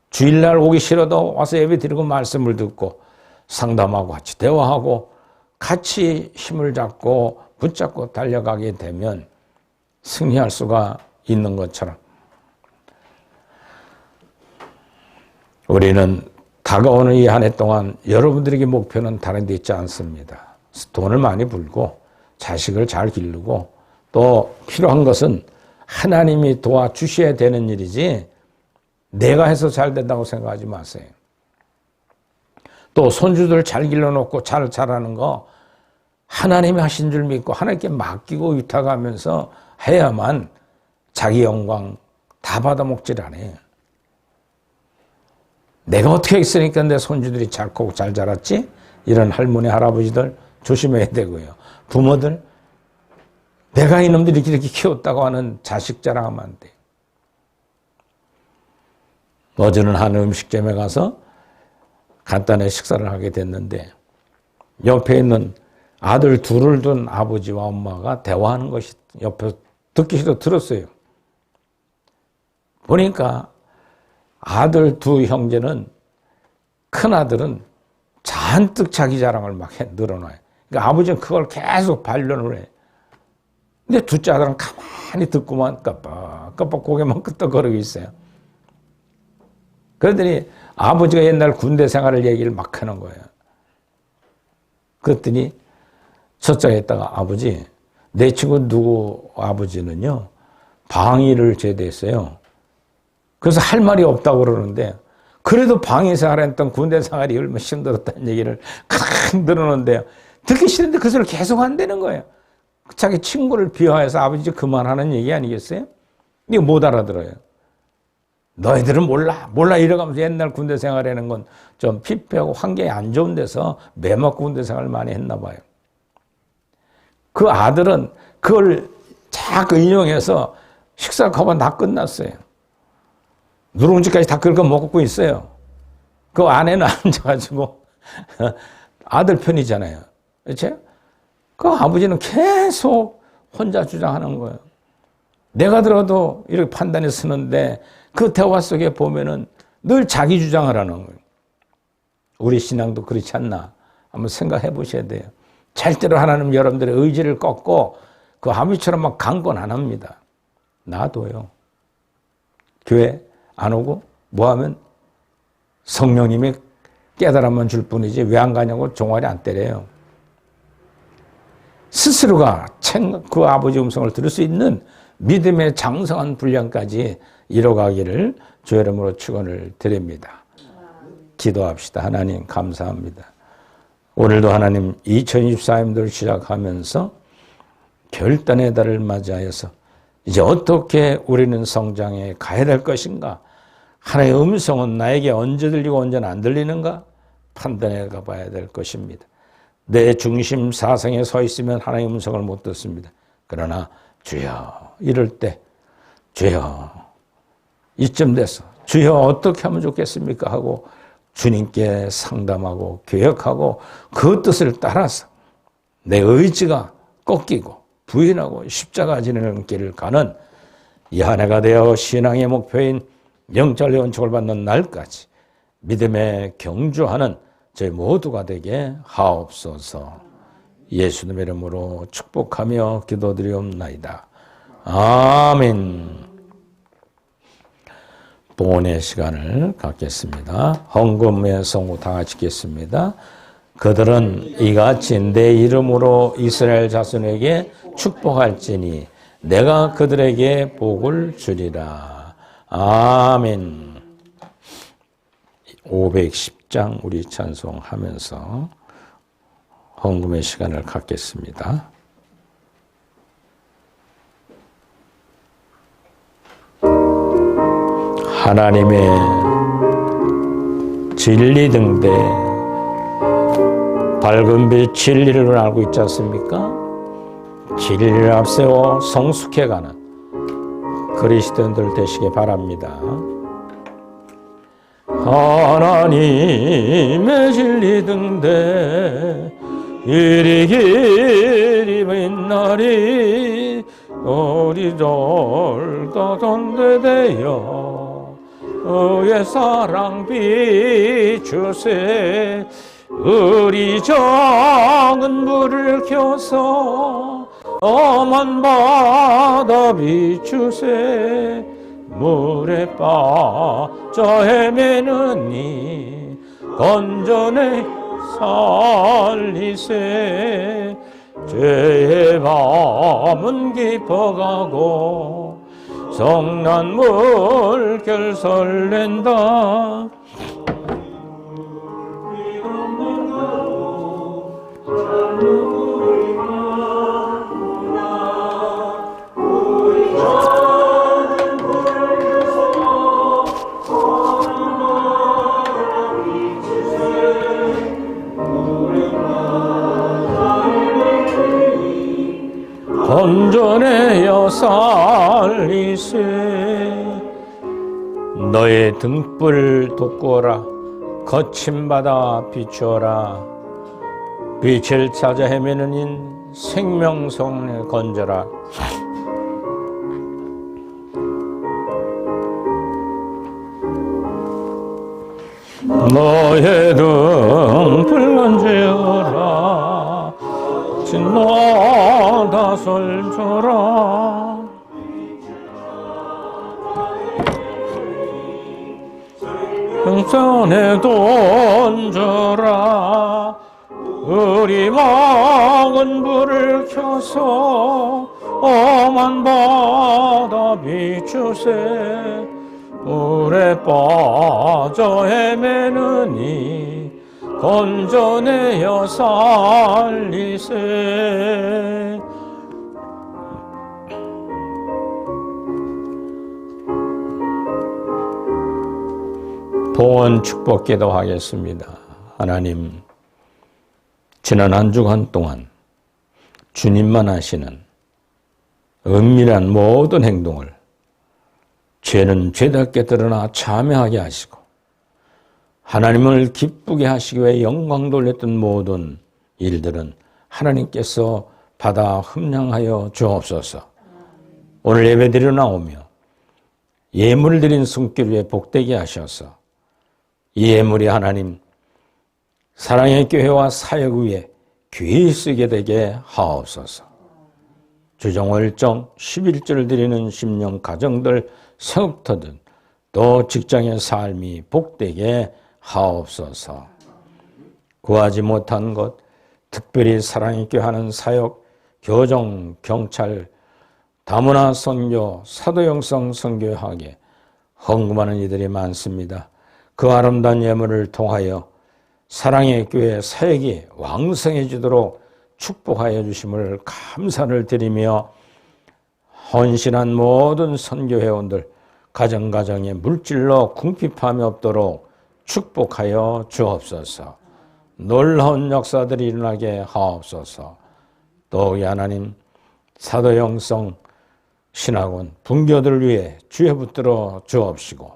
주일날 오기 싫어도 와서 예배 드리고 말씀을 듣고 상담하고 같이 대화하고 같이 힘을 잡고 붙잡고 달려가게 되면 승리할 수가 있는 것처럼 우리는 다가오는 이 한 해 동안 여러분들에게 목표는 다른 데 있지 않습니다. 돈을 많이 벌고 자식을 잘 기르고 또 필요한 것은 하나님이 도와주셔야 되는 일이지 내가 해서 잘 된다고 생각하지 마세요. 또 손주들 잘 길러놓고 잘 자라는 거 하나님이 하신 줄 믿고 하나님께 맡기고 위탁하면서 해야만 자기 영광 다 받아먹질 않아요. 내가 어떻게 했으니까 내 손주들이 잘 크고 잘 자랐지? 이런 할머니 할아버지들 조심해야 되고요. 부모들 내가 이놈들이 이렇게 키웠다고 하는 자식 자랑하면 안 돼요. 어제는 한 음식점에 가서 간단하게 식사를 하게 됐는데 옆에 있는 아들 둘을 둔 아버지와 엄마가 대화하는 것이 옆에 듣기 싫어 들었어요. 보니까 아들 두 형제는 큰 아들은 잔뜩 자기 자랑을 막 늘어놔요. 그러니까 아버지는 그걸 계속 반론을 해. 근데 둘째 아들은 가만히 듣고만 깜빡 고개만 끄덕거리고 있어요. 그러더니 아버지가 옛날 군대 생활을 얘기를 막 하는 거예요. 그랬더니 첫째가 했다가 아버지, 내 친구 누구 아버지는요 방위를 제대했어요. 그래서 할 말이 없다고 그러는데 그래도 방위 생활했던 군대 생활이 얼마나 힘들었다는 얘기를 칵 들었는데요. 듣기 싫은데 그 소리를 계속 한다는 거예요. 자기 친구를 비하해서 아버지 그만하는 얘기 아니겠어요? 이거 못 알아들어요. 너희들은 몰라 이러가면서 옛날 군대 생활하는 건 좀 피폐하고 환경이 안 좋은 데서 매맞고 군대 생활을 많이 했나 봐요. 그 아들은 그걸 자꾸 인용해서 식사 거반 다 끝났어요. 누룽지까지 다 긁어 먹고 있어요. 그 아내는 앉아가지고 아들 편이잖아요. 그렇죠? 그 아버지는 계속 혼자 주장하는 거예요. 내가 들어도 이렇게 판단이 서는데 그 대화 속에 보면은 늘 자기 주장을 하는 거예요. 우리 신앙도 그렇지 않나 한번 생각해 보셔야 돼요. 절대로 하나님 여러분들의 의지를 꺾고 그 아버지처럼 막 강권 안 합니다. 놔둬요. 교회 안 오고 뭐 하면 성령님이 깨달음만 줄 뿐이지 왜 안 가냐고 종아리 안 때려요. 스스로가 그 아버지 음성을 들을 수 있는 믿음의 장성한 분량까지 이뤄가기를 주 이름으로 축원을 드립니다. 기도합시다. 하나님 감사합니다. 오늘도 하나님 2024년도를 시작하면서 결단의 달을 맞이하여서 이제 어떻게 우리는 성장해 가야 될 것인가? 하나님의 음성은 나에게 언제 들리고 언제는 안 들리는가? 판단해 가봐야 될 것입니다. 내 중심 사상에 서 있으면 하나님의 음성을 못 듣습니다. 그러나 주여 이럴 때 주여 이쯤 돼서 주여 어떻게 하면 좋겠습니까? 하고 주님께 상담하고 교역하고 그 뜻을 따라서 내 의지가 꺾이고 부인하고 십자가 지는 길을 가는 이 한 해가 되어 신앙의 목표인 영적 연축을 받는 날까지 믿음에 경주하는 저희 모두가 되게 하옵소서. 예수님 이름으로 축복하며 기도드리옵나이다. 아멘. 봉헌의 시간을 갖겠습니다. 헌금의 성우 다 같이 읽겠습니다. 그들은 이같이 내 이름으로 이스라엘 자손에게 축복할지니 내가 그들에게 복을 주리라. 아멘. 510장 우리 찬송하면서 헌금의 시간을 갖겠습니다. 하나님의 진리 등대 밝은 빛 진리를 알고 있지 않습니까? 진리를 앞세워 성숙해가는 그리스도인들 되시기 바랍니다. 하나님의 진리 등대 이리 길이 빛나리 우리 돌과 donde되어 의의 사랑 비추세 우리 작은 불을 켜서 엄한 바다 비추세 물에 빠져 헤매느니 건전에 살리세 죄의 밤은 깊어가고 성난 물결 설렌다 건전하여 살리세 너의 등불 돋구어라 거친 바다 비추어라 빛을 찾아 헤매는 인 생명성에 건져라 너의 등불 건져라 진노다 솔져라 평선에 던져라 우리 막은 불을 켜서 엄한 바다 비추세 물에 빠져 헤매느니 건전하여 살리세 봉헌 축복 기도하겠습니다. 하나님 지난 한 주간 동안 주님만 하시는 은밀한 모든 행동을 죄는 죄답게 드러나 참회하게 하시고 하나님을 기쁘게 하시기 위해 영광 돌렸던 모든 일들은 하나님께서 받아 흠량하여 주옵소서. 오늘 예배드리러 나오며 예물을 드린 손길 위에 복되게 하셔서 이 예물이 하나님 사랑의 교회와 사역 위에 귀히 쓰게 되게 하옵소서. 주정월정 11조를 드리는 심령 가정들 생업터든 또 직장의 삶이 복되게 하옵소서. 구하지 못한 것 특별히 사랑의 교회 하는 사역, 교정, 경찰, 다문화 선교, 사도영성 선교하게 헌금하는 이들이 많습니다. 그 아름다운 예물을 통하여 사랑의 교회 사역이 왕성해지도록 축복하여 주심을 감사를 드리며 헌신한 모든 선교회원들 가정가정에 물질로 궁핍함이 없도록 축복하여 주옵소서. 놀라운 역사들이 일어나게 하옵소서. 또 하나님 사도영성 신학원 분교들을 위해 주에 붙들어 주옵시고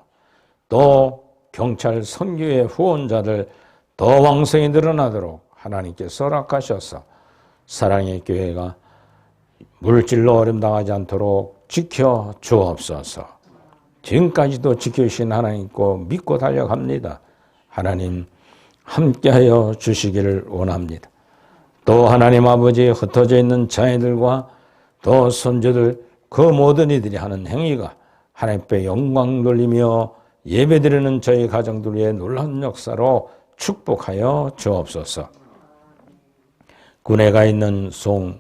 또 경찰 선교의 후원자들 더 왕성히 늘어나도록 하나님께서 허락하셔서 사랑의 교회가 물질로 어림당하지 않도록 지켜 주옵소서. 지금까지도 지켜주신 하나님 있고 믿고 달려갑니다. 하나님 함께하여 주시기를 원합니다. 또 하나님 아버지 흩어져 있는 자녀들과 또 손주들 그 모든 이들이 하는 행위가 하나님께 영광 돌리며 예배드리는 저희 가정들 위해 놀라운 역사로 축복하여 주옵소서. 군에 가 있는 송인우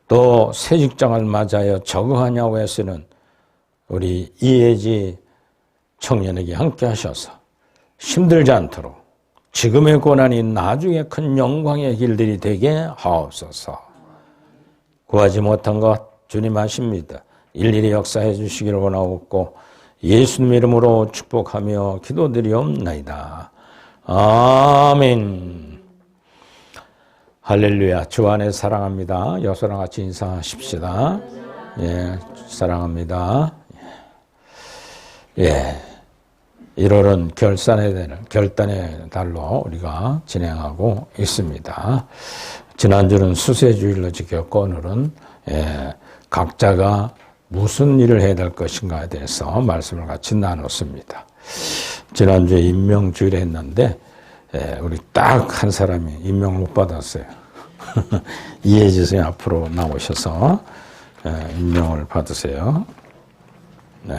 또 새 직장을 맞아요 적응하냐고 해서는 우리 이혜지 청년에게 함께 하셔서 힘들지 않도록 지금의 고난이 나중에 큰 영광의 길들이 되게 하옵소서. 구하지 못한 것 주님 아십니다. 일일이 역사해 주시기를 원하옵고 예수님 이름으로 축복하며 기도드리옵나이다. 아멘. 할렐루야. 주 안에 사랑합니다. 여서랑 같이 인사하십시다. 예, 사랑합니다. 예. 1월은 결단의 달로 우리가 진행하고 있습니다. 지난주는 수세주일로 지켰고 오늘은 각자가 무슨 일을 해야 될 것인가에 대해서 말씀을 같이 나눴습니다. 지난주에 임명주일 했는데 우리 딱 한 사람이 임명을 못 받았어요. 이혜지 선생님 앞으로 나오셔서 임명을 받으세요. 네.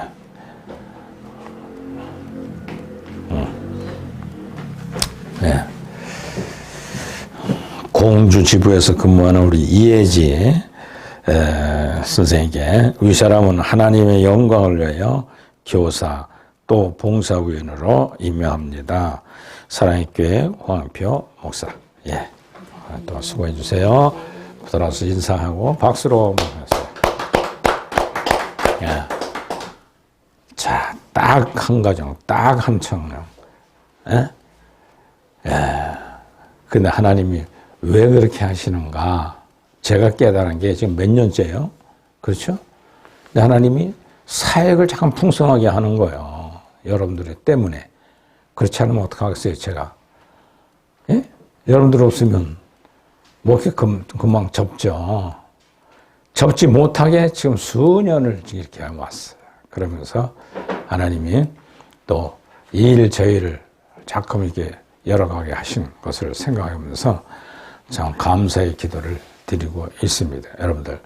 네. 공주 지부에서 근무하는 우리 이혜지 선생에게 이 사람은 하나님의 영광을 위하여 교사 또 봉사위원으로 임명합니다. 사랑의 교회 황표 목사. 예. 또 수고해 주세요. 돌아서 인사하고 박수로 맞으세요. 예. 자, 딱 한 가정, 딱 한 청년. 예? 예. 근데 하나님이 왜 그렇게 하시는가? 제가 깨달은 게 지금 몇 년째예요? 그렇죠? 근데 하나님이 사역을 잠깐 풍성하게 하는 거예요. 여러분들 때문에. 그렇지 않으면 어떡하겠어요, 제가? 예? 여러분들 없으면 뭐 이렇게 금방 접죠. 접지 못하게 지금 수년을 이렇게 왔어요. 그러면서 하나님이 또 이 일 저희를 자꾸 이렇게 열어가게 하신 것을 생각하면서 참 감사의 기도를 드리고 있습니다. 여러분들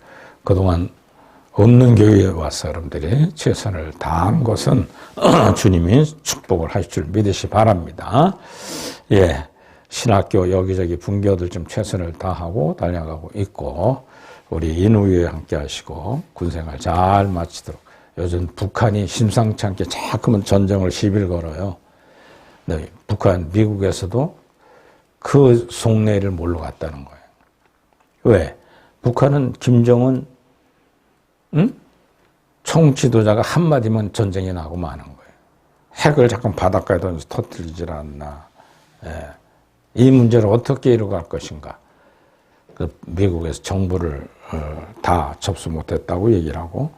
그동안 없는 교회에 와서 여러분들이 최선을 다한 것은 주님이 축복을 하실 줄 믿으시 바랍니다. 예, 신학교 여기저기 분교들 좀 최선을 다하고 달려가고 있고 우리 인후위에 함께 하시고 군생활 잘 마치도록. 요즘 북한이 심상치 않게 자꾸만 전쟁을 시비를 걸어요. 네, 북한 미국에서도 그 속내를 몰러 갔다는 거예요. 왜? 북한은 김정은 총지도자가 한마디면 전쟁이 나고 마는 거예요. 핵을 잠깐 바닷가에 던져서 터뜨리질 않나. 예. 이 문제를 어떻게 이뤄갈 것인가. 그 미국에서 정부를 다 접수 못했다고 얘기를 하고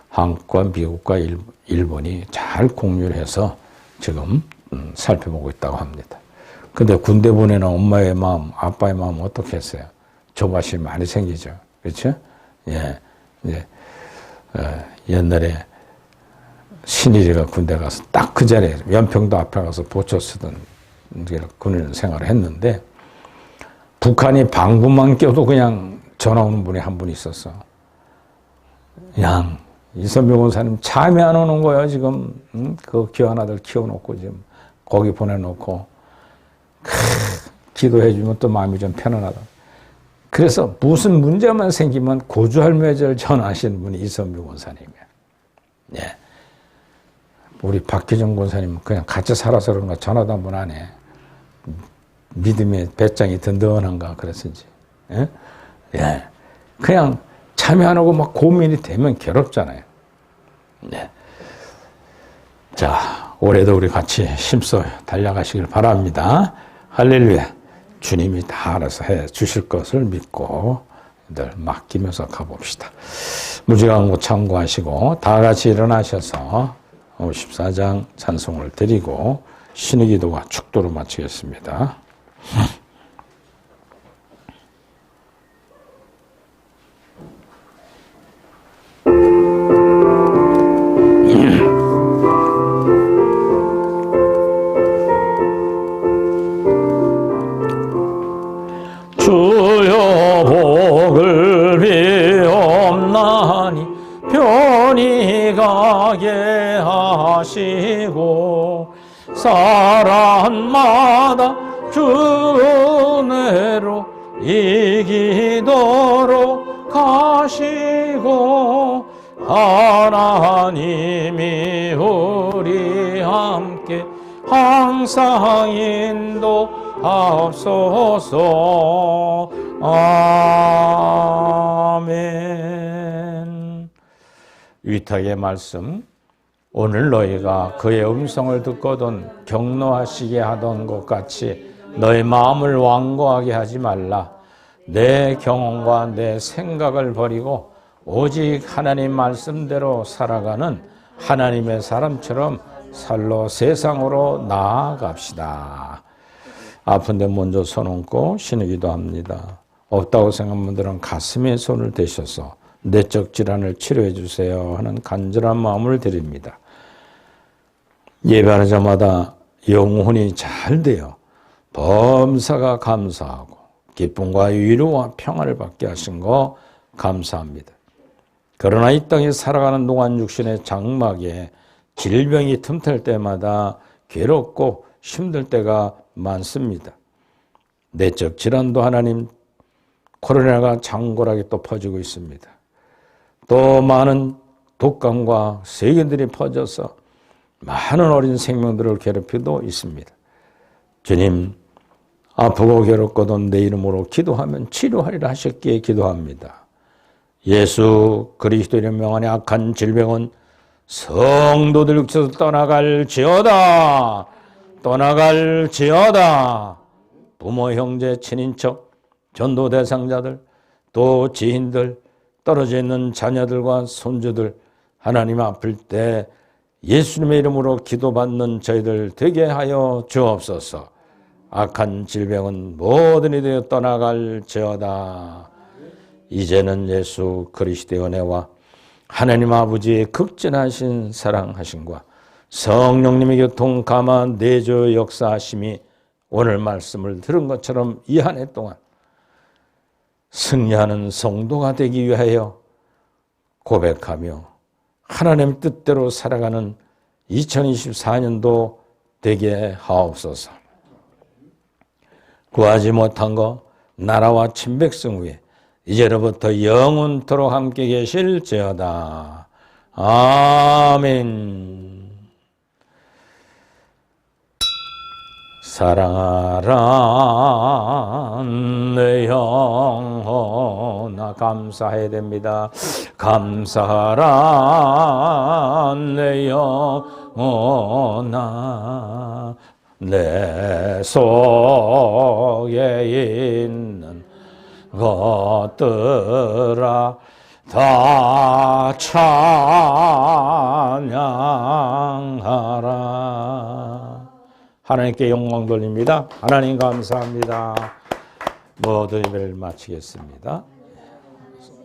한국과 미국과 일본이 잘 공유를 해서 지금 살펴보고 있다고 합니다. 근데 군대 보내는 엄마의 마음, 아빠의 마음 어떻게 했어요? 조바심이 많이 생기죠. 그렇죠? 예. 예. 옛날에 신일이가 군대 가서 딱 그 자리에 연평도 앞에 가서 보초 쓰던 군인 생활을 했는데 북한이 방구만 껴도 그냥 전화 오는 분이 한 분 있었어. 그냥 이선명 원사님 잠이 안 오는 거예요 지금. 그 귀한 아들 키워놓고 지금 거기 보내놓고 기도해주면 또 마음이 좀 편안하다. 그래서 무슨 문제만 생기면 고주할매절 전하시는 분이 이선명 원사님이에요. 예. 우리 박기정 권사님은 그냥 같이 살아서 그런가 전화도 한 번 안 해. 믿음의 배짱이 든든한가 그랬는지. 예? 예. 그냥 잠이 안 오고 막 고민이 되면 괴롭잖아요. 네. 자, 올해도 우리 같이 힘써 달려가시길 바랍니다. 할렐루야. 주님이 다 알아서 해 주실 것을 믿고 늘 맡기면서 가봅시다. 무지한 것 참고하시고 다 같이 일어나셔서 54장 찬송을 드리고 신의기도와 축도로 마치겠습니다. 주여 복을 비옵나니 편히 가게 하시고 사람마다 주 은혜로 이기도록 하시고 하나님이 우리 함께 항상 인도하옵소서. 아멘. 위탁의 말씀. 오늘 너희가 그의 음성을 듣거든 경노하시게 하던 것 같이 너희 마음을 완고하게 하지 말라. 내 경험과 내 생각을 버리고 오직 하나님 말씀대로 살아가는 하나님의 사람처럼 살로 세상으로 나아갑시다. 아픈데 먼저 손 얹고 신으기도 합니다. 없다고 생각하는 분들은 가슴에 손을 대셔서 내적 질환을 치료해 주세요 하는 간절한 마음을 드립니다. 예배하자마자 영혼이 잘 되어 범사가 감사하고 기쁨과 위로와 평안을 받게 하신 거 감사합니다. 그러나 이 땅에 살아가는 동안 육신의 장막에 질병이 틈탈 때마다 괴롭고 힘들 때가 많습니다. 내적 질환도 하나님 코로나가 장골하게 또 퍼지고 있습니다. 또 많은 독감과 세균들이 퍼져서 많은 어린 생명들을 괴롭히고 있습니다. 주님, 아프고 괴롭고도 내 이름으로 기도하면 치료하리라 하셨기에 기도합니다. 예수 그리스도의 명 안에 악한 질병은 성도들 육체에서 떠나갈지어다. 떠나갈지어다. 부모, 형제, 친인척, 전도 대상자들, 또 지인들, 떨어져 있는 자녀들과 손주들, 하나님 아플 때 예수님의 이름으로 기도받는 저희들 되게 하여 주옵소서. 악한 질병은 모든 이들이 떠나갈지어다. 이제는 예수 그리스도의 은혜와 하나님 아버지의 극진하신 사랑하심과 성령님의 교통 감화 내조 역사하심이 오늘 말씀을 들은 것처럼 이 한 해 동안 승리하는 성도가 되기 위하여 고백하며 하나님 뜻대로 살아가는 2024년도 되게 하옵소서. 구하지 못한 것 나라와 친백성 위에 이제로부터 영원토록 함께 계실지어다. 아멘. 사랑하라 내 영혼아. 감사해야 됩니다. 감사하라 내 영혼아. 내 속에 있는 것들아 다 찬양하라. 하나님께 영광 돌립니다. 하나님 감사합니다. 모든 예배를 마치겠습니다.